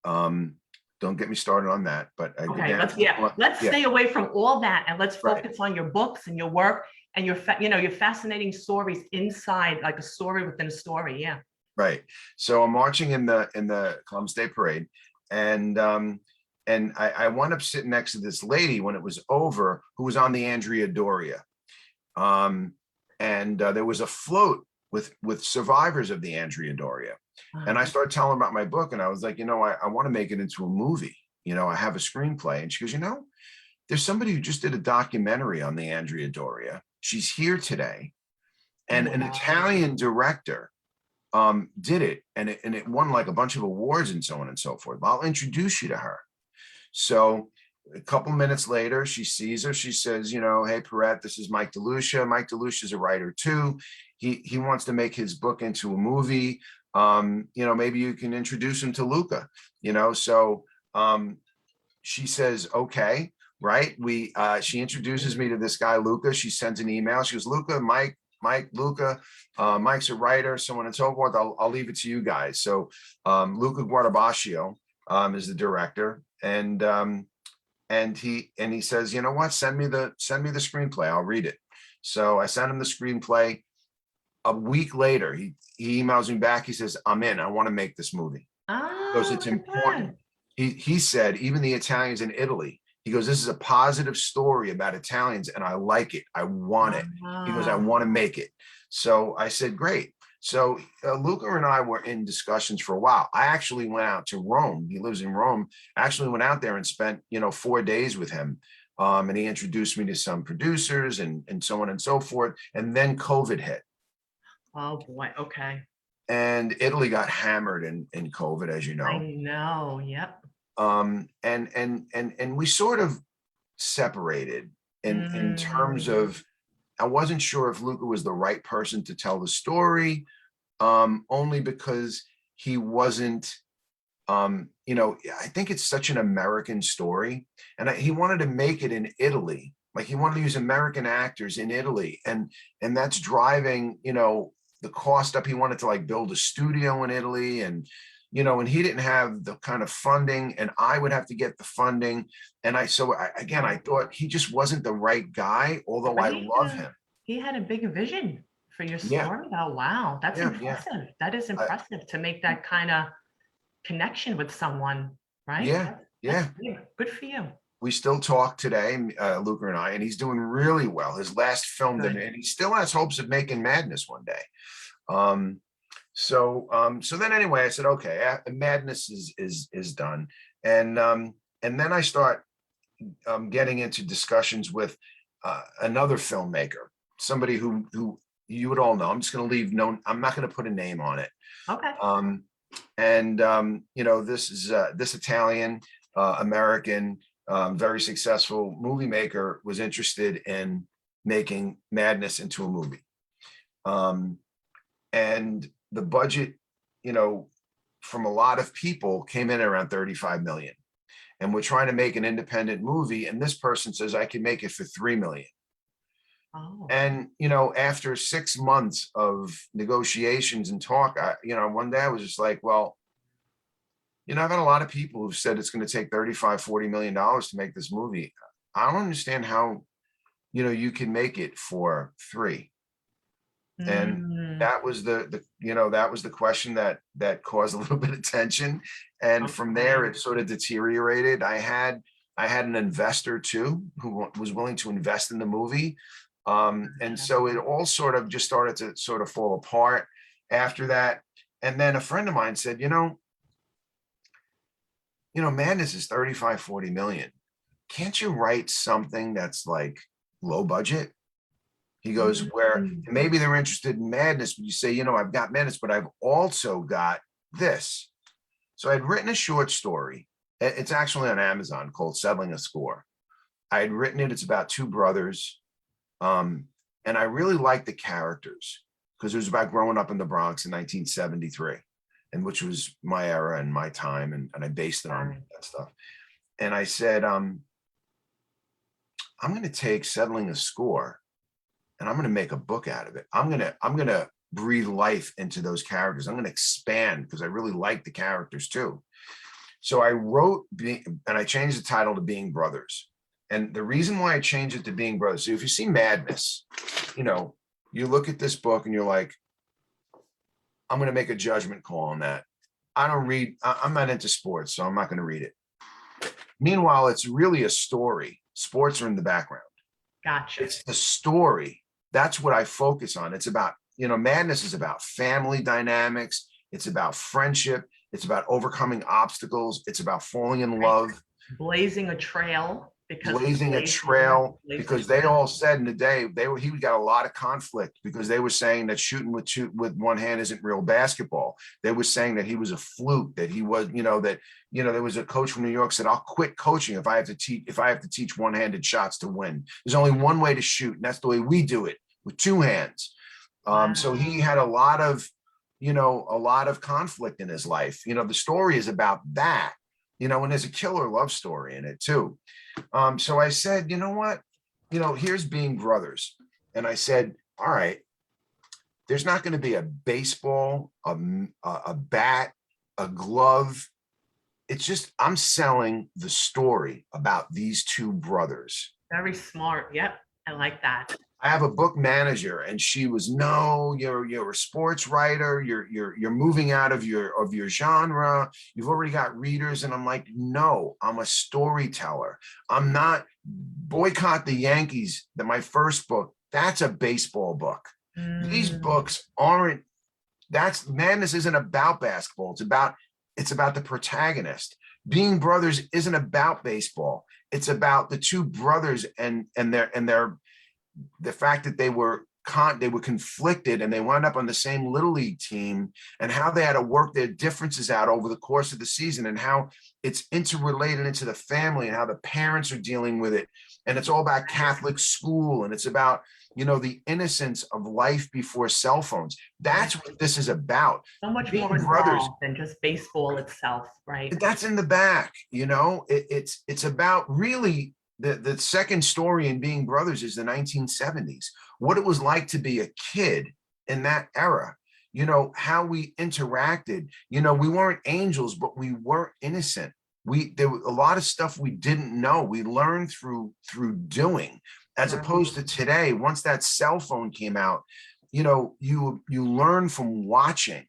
Um, don't get me started on that, but I go Okay, down let's, to the yeah, let's yeah, stay away from all that and let's right, focus on your books and your work and your, you know, your fascinating stories inside, like a story within a story. Yeah. right. So I'm marching in the Columbus Day Parade, and I wound up sitting next to this lady when it was over, who was on the Andrea Doria. Um, and there was a float with survivors of the Andrea Doria. And I Uh, started telling her about my book, and I was like, you know, I want to make it into a movie. You know, I have a screenplay. And she goes, you know, there's somebody who just did a documentary on the Andrea Doria. She's here today. And an wow. Italian director did it, and it won like a bunch of awards and so on and so forth. I'll introduce you to her. So a couple minutes later, she sees her. She says, you know, hey, Perrette, this is Mike DeLucia. Mike DeLucia is a writer too. He wants to make his book into a movie. You know, maybe you can introduce him to Luca, you know? So she says, okay, right? She introduces me to this guy, Luca. She sends an email. She goes, Luca, Mike, Luca, Mike's a writer, so on and so forth. I'll leave it to you guys. So Luca Guardabascio is the director, and he says, you know what, send me the screenplay, I'll read it. So I sent him the screenplay. A week later, he emails me back. He says, I'm in. I want to make this movie because Oh, it's look at that. important. He said, even the Italians in Italy, he goes, this is a positive story about Italians, and I like it. I want it. He goes, I Ah, want to make it. So I said, great. So Luca and I were in discussions for a while. I actually went out to Rome. He lives in Rome. I actually went out there and spent, you know, 4 days with him. And he introduced me to some producers and so on and so forth. And then COVID hit. oh boy. Okay. And Italy got hammered in COVID, as you I know. know. Yep. And we sort of separated in terms Mm, of, I wasn't sure if Luca was the right person to tell the story, only because he wasn't I think it's such an American story, and he wanted to make it in Italy. Like he wanted to use American actors in Italy, and that's driving, the cost up. He wanted to like build a studio in Italy, and he didn't have the kind of funding, and I would have to get the funding. And I thought he just wasn't the right guy, although But I love him. he had a big vision for your Yeah, story. Oh, wow. That's yeah, impressive. That is I- impressive to make that kind of connection with someone, right? yeah, yeah. Good for you. We still talk today, Luca and I, and he's doing really well. His last film, Good. and he still has hopes of making Madness one day. So then anyway, I said, okay, Madness is done, and then I start getting into discussions with another filmmaker, somebody who you would all know. I'm just going to leave no. I'm not going to put a name on it. Okay. This is this Italian American. Very successful movie maker was interested in making Madness into a movie. And the budget, from a lot of people came in around 35 million. And we're trying to make an independent movie. And this person says, I can make it for 3 million. Oh. And, after 6 months of negotiations and talk, one day I was just like, well, I've had a lot of people who've said it's going to take 35, $40 million to make this movie. I don't understand how, you can make it for 3. And that was the question that caused a little bit of tension. And from there, it sort of deteriorated. I had an investor too, who was willing to invest in the movie. And so it all sort of just started to sort of fall apart after that. And then a friend of mine said, Madness is 35, 40 million. Can't you write something that's like low budget? He goes, where maybe they're interested in Madness, but you say, I've got Madness, but I've also got this. So I'd written a short story. It's actually on Amazon called Settling a Score. I had written it. It's about 2 brothers. And I really liked the characters because it was about growing up in the Bronx in 1973. And which was my era and my time, and I based it on that stuff. And I said, I'm going to take Settling a Score, and I'm going to make a book out of it. I'm going to breathe life into those characters. I'm going to expand because I really like the characters too. So I wrote, and I changed the title to Being Brothers. And the reason why I changed it to Being Brothers, so if you see Madness, you look at this book and you're like, I'm going to make a judgment call on that. I'm not into sports, so I'm not going to read it. Meanwhile, it's really a story. Sports are in the background. Gotcha. It's the story. That's what I focus on. It's about, Madness is about family dynamics. It's about friendship. It's about overcoming obstacles. It's about falling in love. Blazing a trail. Because they all said in the day he got a lot of conflict because they were saying that shooting with one hand isn't real basketball. They were saying that he was a fluke, that he was, there was a coach from New York said, I'll quit coaching if I have to teach one-handed shots to win. There's only one way to shoot, and that's the way we do it, with 2 hands. So he had a lot of conflict in his life. The story is about that, and there's a killer love story in it too. So I said, you know what, here's Being Brothers. And I said, all right, there's not going to be a baseball, a bat, a glove. It's just, I'm selling the story about these 2 brothers. Very smart. Yep. I like that. I have a book manager, and she was, no, you're a sports writer. You're moving out of your genre. You've already got readers. And I'm like, no, I'm a storyteller. I'm not. Boycott the Yankees. My first book, that's a baseball book. These books aren't. Madness isn't about basketball. It's about the protagonist. Being Brothers isn't about baseball. It's about the 2 brothers and the fact that they were they were conflicted, and they wound up on the same little league team, and how they had to work their differences out over the course of the season, and how it's interrelated into the family and how the parents are dealing with it. And it's all about Catholic school, and it's about, the innocence of life before cell phones. That's what this is about. So much Being more brothers, involved than just baseball itself, right? that's in the back, it's about really the second story in Being Brothers is the 1970s, what it was like to be a kid in that era, how we interacted. We weren't angels, but we weren't innocent. There was a lot of stuff we didn't know. We learned through doing, as Right. opposed to today. Once that cell phone came out, you learn from watching,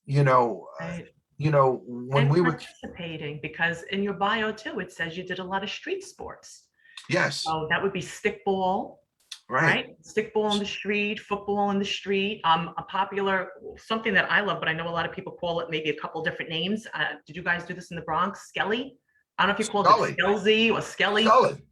Right. when And we were, participating, because in your bio too, it says you did a lot of street sports. yes, So that would be stickball, right, right? Stickball in the street, football in the street. A popular, something that I love, but I know a lot of people call it maybe a couple different names. Did you guys do this in the Bronx? Skelly? I don't know if you called Scully, it Skelsy or Skelly.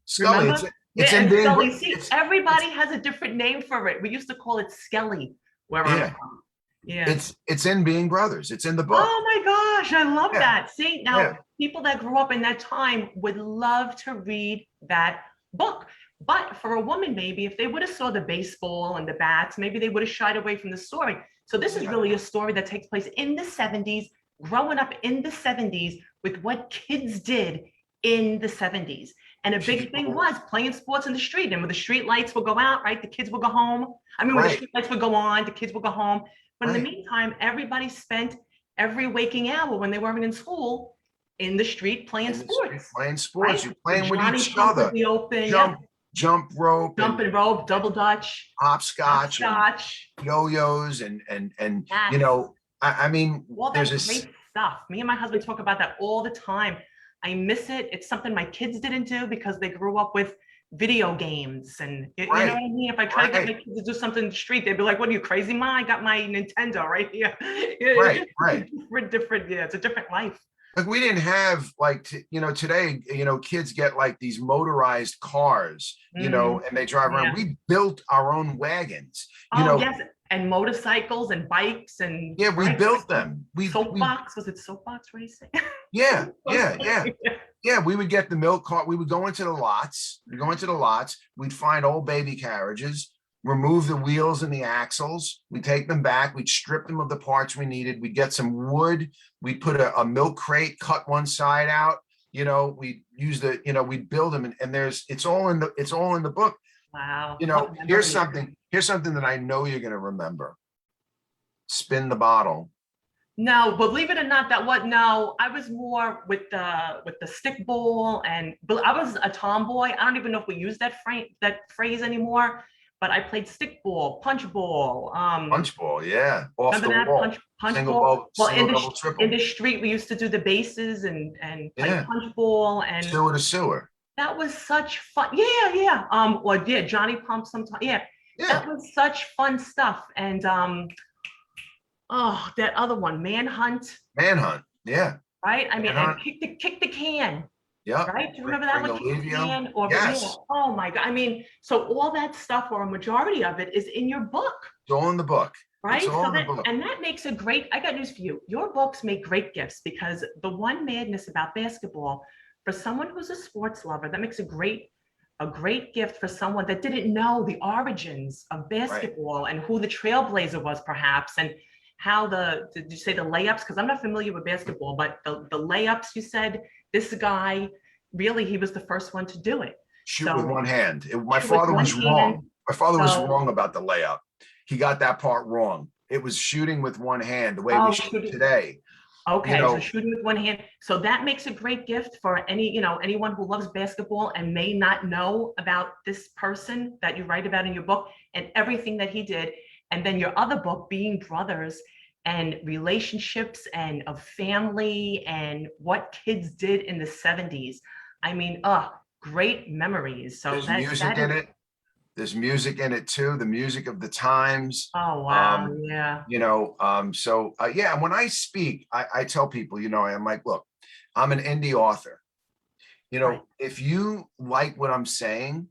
Scully, Remember? it's Yeah, in and Being, Skelly. See, it's, everybody has a different name for it. We used to call it Skelly where I'm yeah, from. Yeah. it's in Being Brothers. It's in the book. Oh my gosh, I love Yeah, that. See, now yeah, people that grew up in that time would love to read that book. But for a woman, maybe if they would have saw the baseball and the bats, maybe they would have shied away from the story. So this is yeah, really a story that takes place in the 70s, growing up in the 70s with what kids did in the 70s. And a big thing people, was playing sports in the street. And when the street lights would go out, right, the kids would go home. I mean, when the right, street lights would go on, the kids would go home. But in the right. meantime, everybody spent every waking hour when they weren't in school in the street playing In the street sports, playing sports, right? you're The playing with Johnny each pump would other, be open, yeah, jump rope jump and and rope, double dutch, hopscotch and hopscotch. yo-yos and Yes, I mean, all there's that this, great stuff. Me and my husband talk about that all the time. I miss it. It's something my kids didn't do because they grew up with video games, and you know what I right, mean? If I try to get my right, kids to do something in the street, they'd be like, "What are you, crazy, Ma? I got my Nintendo right here." Yeah, right, right. different, yeah, it's a different life. Like we didn't have like, today, kids get like these motorized cars, Mhm. and they drive around. Yeah. We built our own wagons, Oh, yes, and motorcycles and bikes and, yeah, we right? built them. Soapbox, was it soapbox racing? Yeah, yeah, yeah. Yeah, we would get the milk cart. We would go into the lots. We'd find old baby carriages, remove the wheels and the axles. We'd take them back. We'd strip them of the parts we needed. We'd get some wood. We'd put a milk crate, cut one side out. We'd use we'd build them, and it's all in the book. Wow. Here's something that I know you're going to remember. Spin the bottle. No, believe it or not, no, I was more with the stick ball, but I was a tomboy. I don't even know if we use that phrase anymore, but I played stick ball, punch ball. Punch ball, yeah. Off Remember the that wall. punch Single ball? ball, Well, single, double, in triple. the street, we used to do the bases and play Yeah. punch ball, and Sewer to sewer. that was such fun. Yeah, yeah. Or yeah, Johnny Pump sometimes. Yeah, Yeah. that was such fun stuff. And oh, that other one, Manhunt, Manhunt. Yeah. right? I mean, and Manhunt. kick the can, Yeah. right? Do you remember that Bring one? a Kick the Levio. can, or yeah. Yes. Oh my God. I mean, so all that stuff, or a majority of it, is in your book, It's all in the book. right? It's all So in the book. that makes a great. I got news for you. Your books make great gifts, because the one madness about basketball, for someone who's a sports lover, that makes a great gift for someone that didn't know the origins of basketball, and who the trailblazer was, perhaps, and how did you say the layups? Because I'm not familiar with basketball, but the layups, you said this guy, really, he was the first one to do it. Shoot with one hand. My Shoot with father one was hand. wrong. My father was So- wrong about the layup. He got that part wrong. It was shooting with one hand, the way Oh, we shoot today. Okay, so shooting with one hand. So that makes a great gift for anyone who loves basketball and may not know about this person that you write about in your book and everything that he did. And then your other book, Being Brothers, and relationships and of family and what kids did in the 70s. I mean, great memories. So There's music in it. There's music in it too. The music of the times. Oh, wow. Yeah. Yeah, when I speak, I tell people, I'm like, look, I'm an indie author. Right. If you like what I'm saying,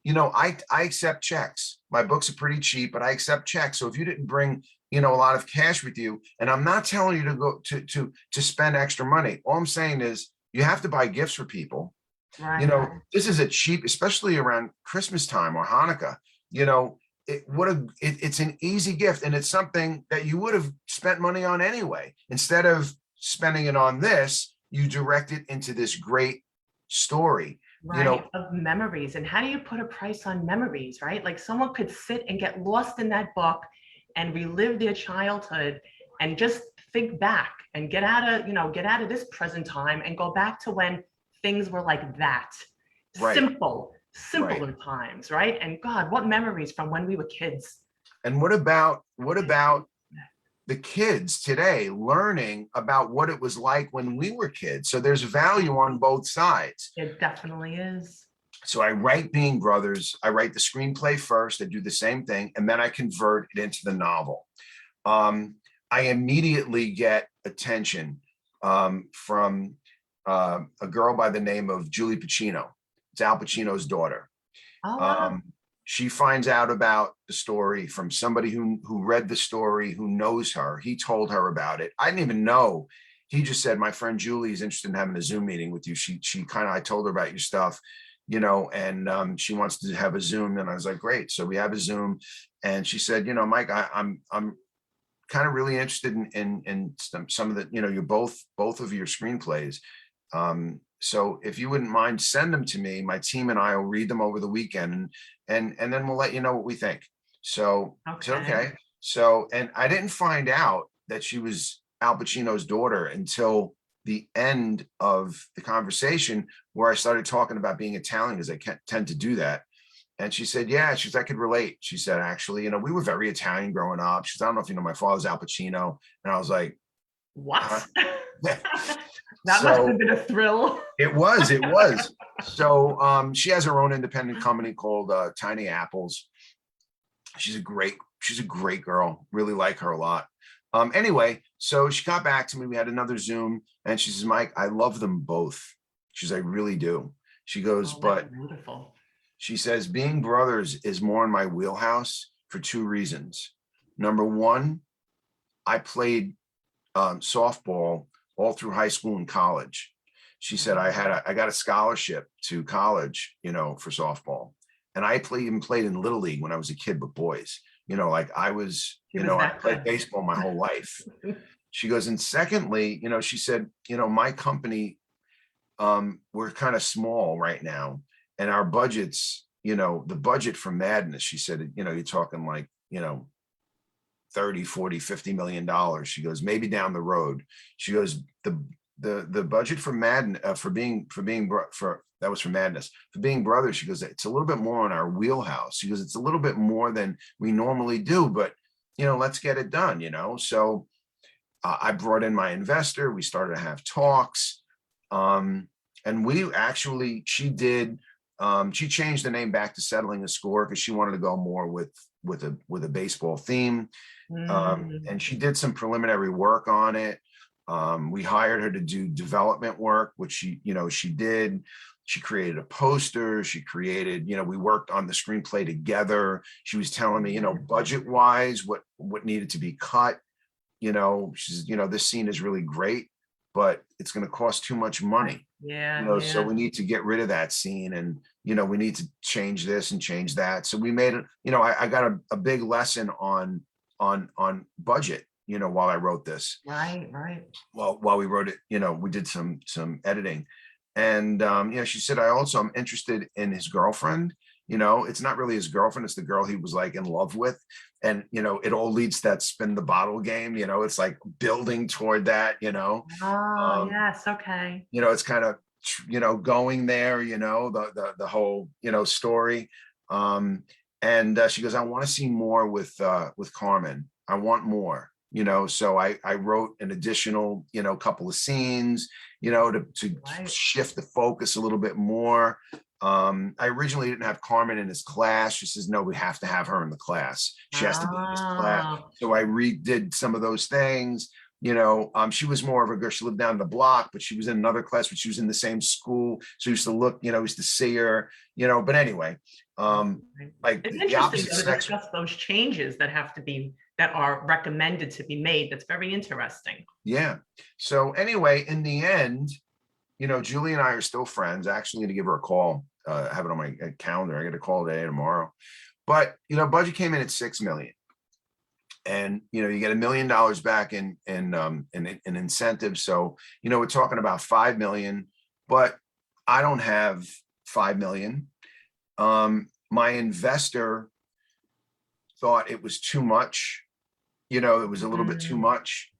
I accept checks. My books are pretty cheap, but I accept checks. So if you didn't bring, a lot of cash with you, and I'm not telling you to go to spend extra money. All I'm saying is you have to buy gifts for people. Right. This is a cheap, especially around Christmas time or Hanukkah, it's an easy gift, and it's something that you would have spent money on anyway. Instead of spending it on this, you direct it into this great story. Right, of memories. And how do you put a price on memories, right? Like someone could sit and get lost in that book and relive their childhood and just think back and get out of this present time and go back to when things were like that. Right. Simpler times, right? And God, what memories from when we were kids. And what about the kids today learning about what it was like when we were kids? So there's value on both sides. It definitely is. So I write Being Brothers. I write the screenplay first. I do the same thing, and then I convert it into the novel. I immediately get attention from a girl by the name of Julie Pacino. It's Al Pacino's daughter. Oh, wow. She finds out about the story from somebody who read the story, who knows her. He told her about it. I didn't even know. He just said, my friend Julie is interested in having a Zoom meeting with you. I told her about your stuff, and she wants to have a Zoom. And I was like, great. So we have a Zoom. And she said, Mike, I'm kind of really interested in some of the, you're both of your screenplays. So if you wouldn't mind, send them to me. My team and I will read them over the weekend, and then we'll let you know what we think. So okay. So, and I didn't find out that she was Al Pacino's daughter until the end of the conversation, where I started talking about being Italian, because I can't tend to do that. And she said, yeah, I could relate. She said, actually, we were very Italian growing up. She said, I don't know if you know, my father's Al Pacino. And I was like, what? That must have been a thrill. It was. So she has her own independent company called Tiny Apples. She's a great girl. Really like her a lot. Anyway, so she got back to me. We had another Zoom, and she says, Mike, I love them both. She says, I really do. She goes, but beautiful. She says, Being Brothers is more in my wheelhouse for two reasons. Number one, I played softball all through high school and college. She said, I got a scholarship to college, for softball. And I even played in Little League when I was a kid with boys, like I was, I played baseball my whole life. She goes, and secondly, she said, my company, we're kind of small right now. And our budgets, the budget for Madness, she said, you're talking like, 30, 40, $50 million. She goes, maybe down the road. She goes, the budget for Madness, that was for Madness, for Being Brothers. She goes, it's a little bit more on our wheelhouse. She goes, it's a little bit more than we normally do, but let's get it done, So I brought in my investor. We started to have talks. And she changed the name back to Settling the Score, because she wanted to go more with a baseball theme. And she did some preliminary work on it. We hired her to do development work, which she did. She created a poster. She created, we worked on the screenplay together. She was telling me, budget wise, what needed to be cut. She's, this scene is really great, but it's going to cost too much money. So we need to get rid of that scene, and we need to change this and change that. So we made it, I got a big lesson on budget, while I wrote this. Right. Well, while we wrote it, we did some editing. And she said, I'm interested in his girlfriend. It's not really his girlfriend, it's the girl he was like in love with. And it all leads to that spin the bottle game, it's like building toward that, Oh, yes, okay. It's kind of going there, the whole story. And she goes, I want to see more with Carmen. I want more, so I wrote an additional couple of scenes, to shift the focus a little bit more. I originally didn't have Carmen in his class. She says, no, we have to have her in the class. She has to be in his class. So I redid some of those things. She was more of a girl. She lived down the block, but she was in another class, but she was in the same school. So I used to look, used to see her, but anyway, Like It's the interesting opposite though to sex. discuss those changes that are recommended to be made. That's very interesting. Yeah. So anyway, in the end, Julie and I are still friends. I actually need to give her a call. I have it on my calendar. I get a call today, tomorrow. But budget came in at 6 million. And you get $1 million back in incentives. So we're talking about 5 million, but I don't have 5 million. My investor thought it was too much. It was a little bit too much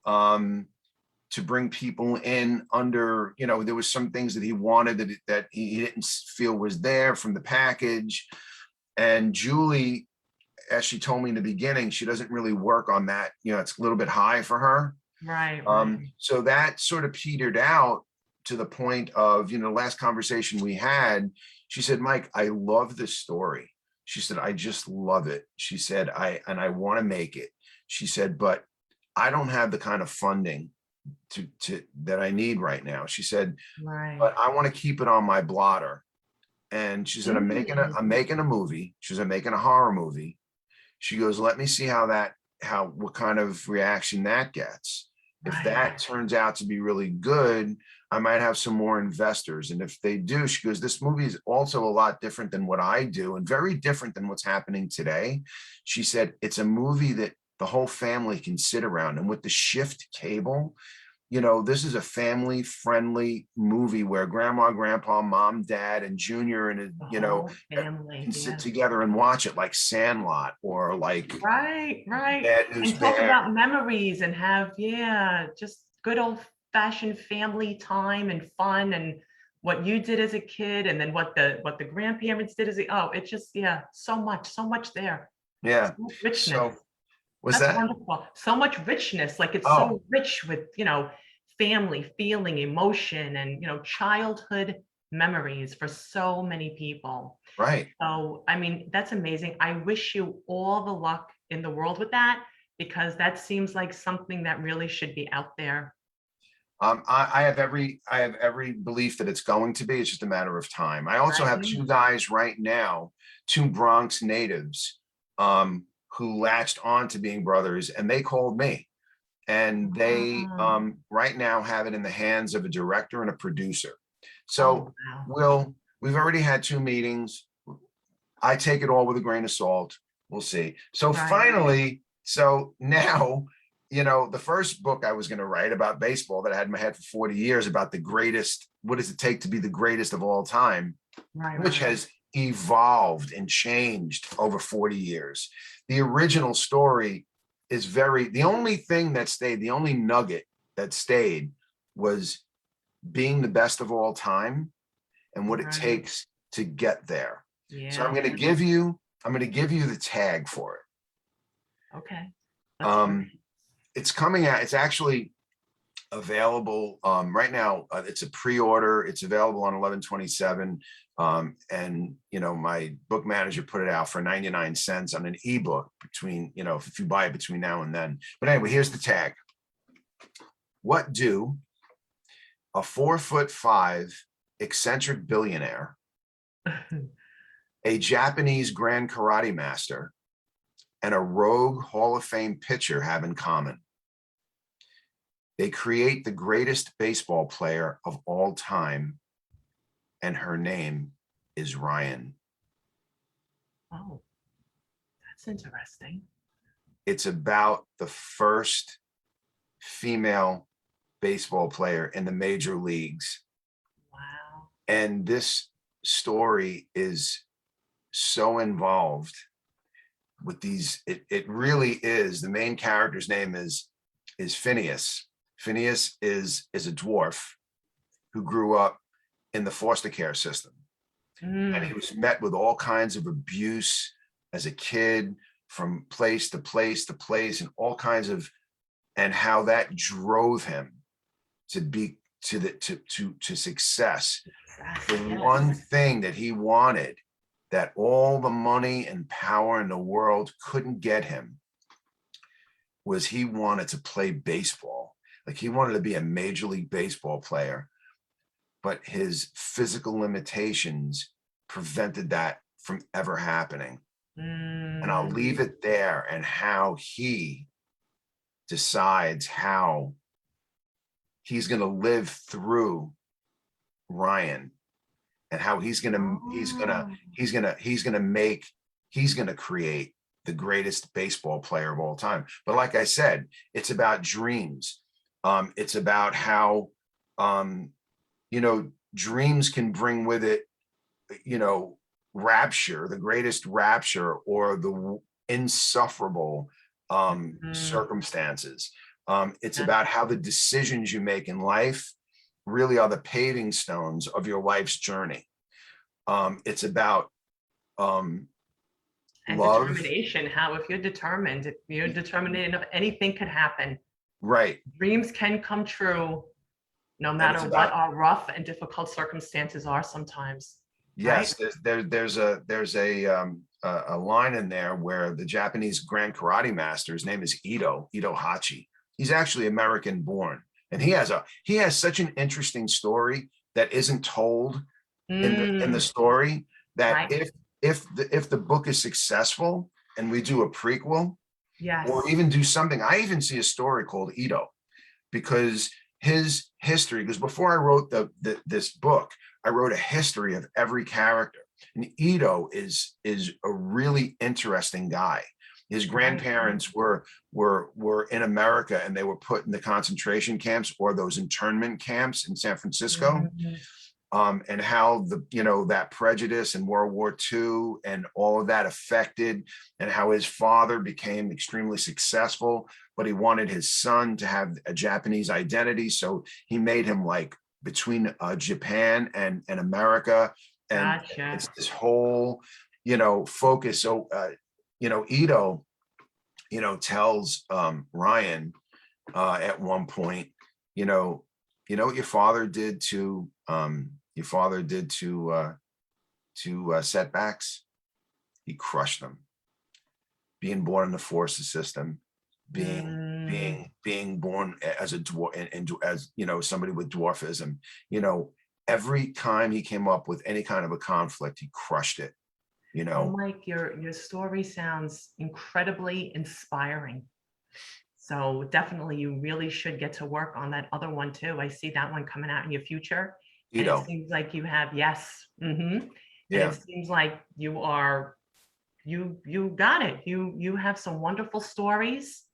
to bring people in under. There was some things that he wanted that he didn't feel was there from the package. And Julie, as she told me in the beginning, she doesn't really work on that. It's a little bit high for her. Right. So that sort of petered out to the point of, the last conversation we had, she said, Mike, I love this story. She said, I just love it. She said, I want to make it. She said, but I don't have the kind of funding that I need right now. She said, but I want to keep it on my blotter. And she said, I'm making a movie. She said, I'm making a horror movie. She goes, let me see what kind of reaction that gets. If that turns out to be really good, I might have some more investors. And if they do, she goes, this movie is also a lot different than what I do and very different than what's happening today. She said, it's a movie that the whole family can sit around. And with the shift cable, this is a family friendly movie where grandma, grandpa, mom, dad, and Junior and family can sit together and watch it, like Sandlot or like right. Bad News And talk Bear. about memories and have just good old fashioned family time and fun and what you did as a kid and then what the grandparents did it's just so much there. Yeah. So much richness. So was That's that wonderful. So much richness. Like it's so rich with, family, feeling, emotion, and, childhood memories for so many people. right? So, I mean, that's amazing. I wish you all the luck in the world with that, because that seems like something that really should be out there. I have every belief that it's going to be. It's just a matter of time. I also have two guys right now, two Bronx natives, who latched on to being brothers, and they called me. And they right now have it in the hands of a director and a producer. So we've already had 2 meetings. I take it all with a grain of salt. We'll see. So finally, so now, the first book I was going to write about baseball that I had in my head for 40 years about the greatest, what does it take to be the greatest of all time, which has evolved and changed over 40 years. The original story is the only thing that stayed, the only nugget that stayed was being the best of all time and what it takes to get there. So I'm going to give you the tag for it. Okay. It's coming out. It's actually available right now. It's a pre-order. It's available on 11/27. And my book manager put it out for 99 cents on an ebook between, if you buy it between now and then. But anyway, here's the tag. What do a 4'5" eccentric billionaire, a Japanese grand karate master, and a rogue Hall of Fame pitcher have in common? They create the greatest baseball player of all time, and her name is Ryan. Oh, that's interesting. It's about the first female baseball player in the major leagues. Wow. And this story is so involved with these. It really is. The main character's name is Phineas. Phineas is a dwarf who grew up in the foster care system. And he was met with all kinds of abuse as a kid, from place to place to place, and all kinds of, and how that drove him to success. The one thing that he wanted, that all the money and power in the world couldn't get him, was he wanted to play baseball. Like, he wanted to be a Major League Baseball player, but his physical limitations prevented that from ever happening. And I'll Mm, leave it there, and how he decides how he's going to live through Ryan, and how he's going to oh, create the greatest baseball player of all time. But like I said, it's about dreams. It's about how dreams can bring with it, rapture, the greatest rapture, or the insufferable mm, circumstances. It's that's about how the decisions you make in life really are the paving stones of your life's journey. It's about and love, determination. How if you're determined enough, anything could happen. right? Dreams can come true no And it's matter what about, our rough and difficult circumstances are sometimes, right? yes, there's a line in there where the Japanese Grand Karate Master, his name is Ito Hachi. He's actually American born, and he has such an interesting story that isn't told in the Mm, story, that right. if the book is successful and we do a prequel, or Yes. even do something, I even see a story called Ito, because his history, because before I wrote this book, I wrote a history of every character. And Ito is a really interesting guy. His Right. grandparents were in America, and they were put in the concentration camps, or those internment camps in San Francisco. Mhm. And how that prejudice in World War II and all of that affected, and how his father became extremely successful, but he wanted his son to have a Japanese identity. So he made him like between Japan and America. And Gotcha. it's this whole, focus. So, Ito, tells Ryan at one point, what your father did to setbacks. He crushed them. Being born in the forces system, being Mm, being born as a dwarf, and as somebody with dwarfism. Every time he came up with any kind of a conflict, he crushed it. well, Mike, your story sounds incredibly inspiring. So definitely, you really should get to work on that other one too. I see that one coming out in your future, and it seems like you have yes, and it Yeah. seems like you are you got it. You have some wonderful stories,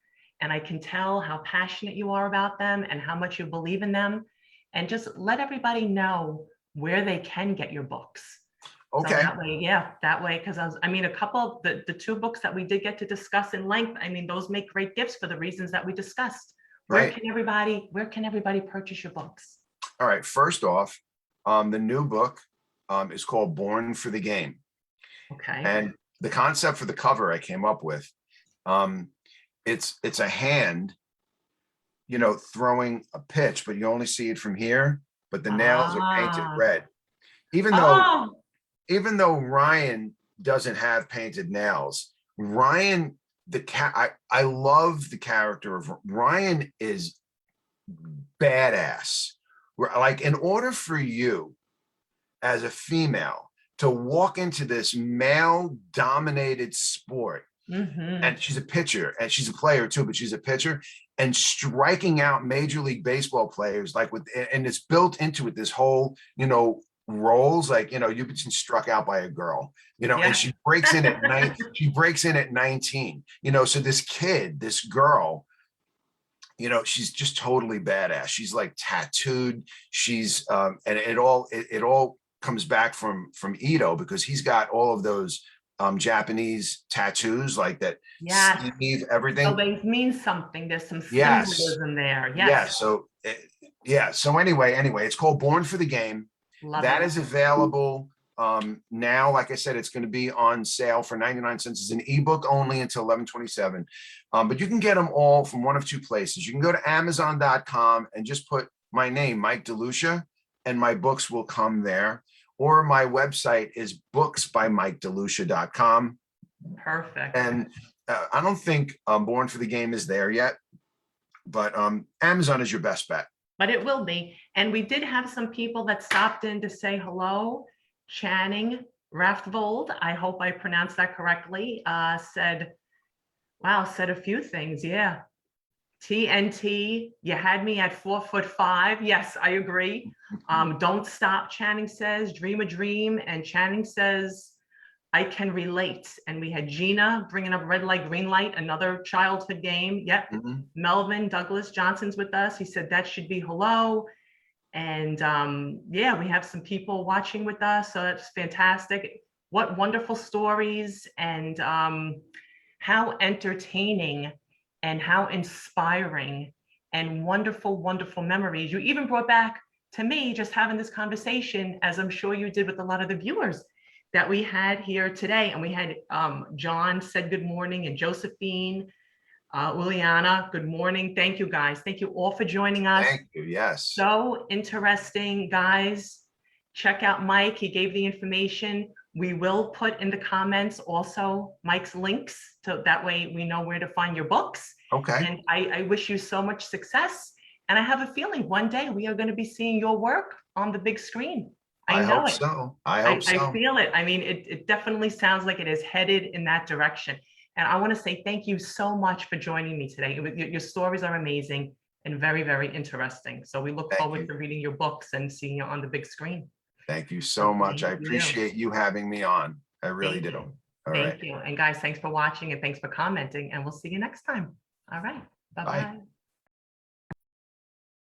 and I can tell how passionate you are about them and how much you believe in them. And just let everybody know where they can get your books. So Okay. that way, yeah, that way, because I mean, a couple, the two books that we did get to discuss in length, I mean, those make great gifts for the reasons that we discussed. Right. Where can everybody purchase your books? All right. First off, the new book is called Born for the Game. Okay. And the concept for the cover I came up with, um, it's a hand, throwing a pitch, but you only see it from here, but the nails are painted Ah, red. Even though oh, even though Ryan doesn't have painted nails, Ryan, I love the character of Ryan, is badass. Like, in order for you as a female to walk into this male dominated sport, mm-hmm. and she's a pitcher and she's a player too, but she's a pitcher, and striking out Major League Baseball players, like and it's built into it, this whole, roles, like, you've been struck out by a girl, and Yeah. she breaks in at night, she breaks in at 19, so this girl, she's just totally badass. She's like tattooed. She's and it all comes back from Ito, because he's got all of those Japanese tattoos like that, Yes. sleeve, So everything. they mean something. There's some Yes. symbolism there. Yeah. Yes. So yeah. So anyway, it's called Born for the Game. Love That it. is available now. Like I said, it's going to be on sale for 99 cents. It's an ebook only until 11/27. But you can get them all from one of two places. You can go to Amazon.com and just put my name, Mike DeLucia, and my books will come there. Or my website is booksbymikedelucia.com. Perfect. And I don't think Born for the Game is there yet, but Amazon is your best bet. But it will be. And we did have some people that stopped in to say hello. Channing Raftvold, I hope I pronounced that correctly, said, wow, said a few things. Yeah. TNT, you had me at 4'5". Yes, I agree. Don't stop, Channing says, dream a dream. And Channing says, I can relate. And we had Gina bringing up red light, green light, another childhood game. Yep. Mhm. Melvin Douglas Johnson's with us. He said that should be hello. And yeah, we have some people watching with us. So that's fantastic. What wonderful stories, and how entertaining and how inspiring and wonderful, wonderful memories. You even brought back to me just having this conversation, as I'm sure you did with a lot of the viewers that we had here today. And we had John said good morning, and Josephine, Uliana, good morning. Thank you, guys. Thank you all for joining us. Thank you. Yes. So interesting, guys. Check out Mike. He gave the information. We will put in the comments also Mike's links, so that way we know where to find your books. Okay. And I wish you so much success. And I have a feeling one day we are going to be seeing your work on the big screen. I know hope it. so. I hope so. I feel it. I mean, it definitely sounds like it is headed in that direction. And I want to say thank you so much for joining me today. Your stories are amazing and very, very interesting. So we look forward to reading your books and seeing you on the big screen. Thank you so much. I Thank you. appreciate you having me on. I really Thank do. you. All right. Thank you. And guys, thanks for watching and thanks for commenting, and we'll see you next time. All right. Bye-bye. Bye.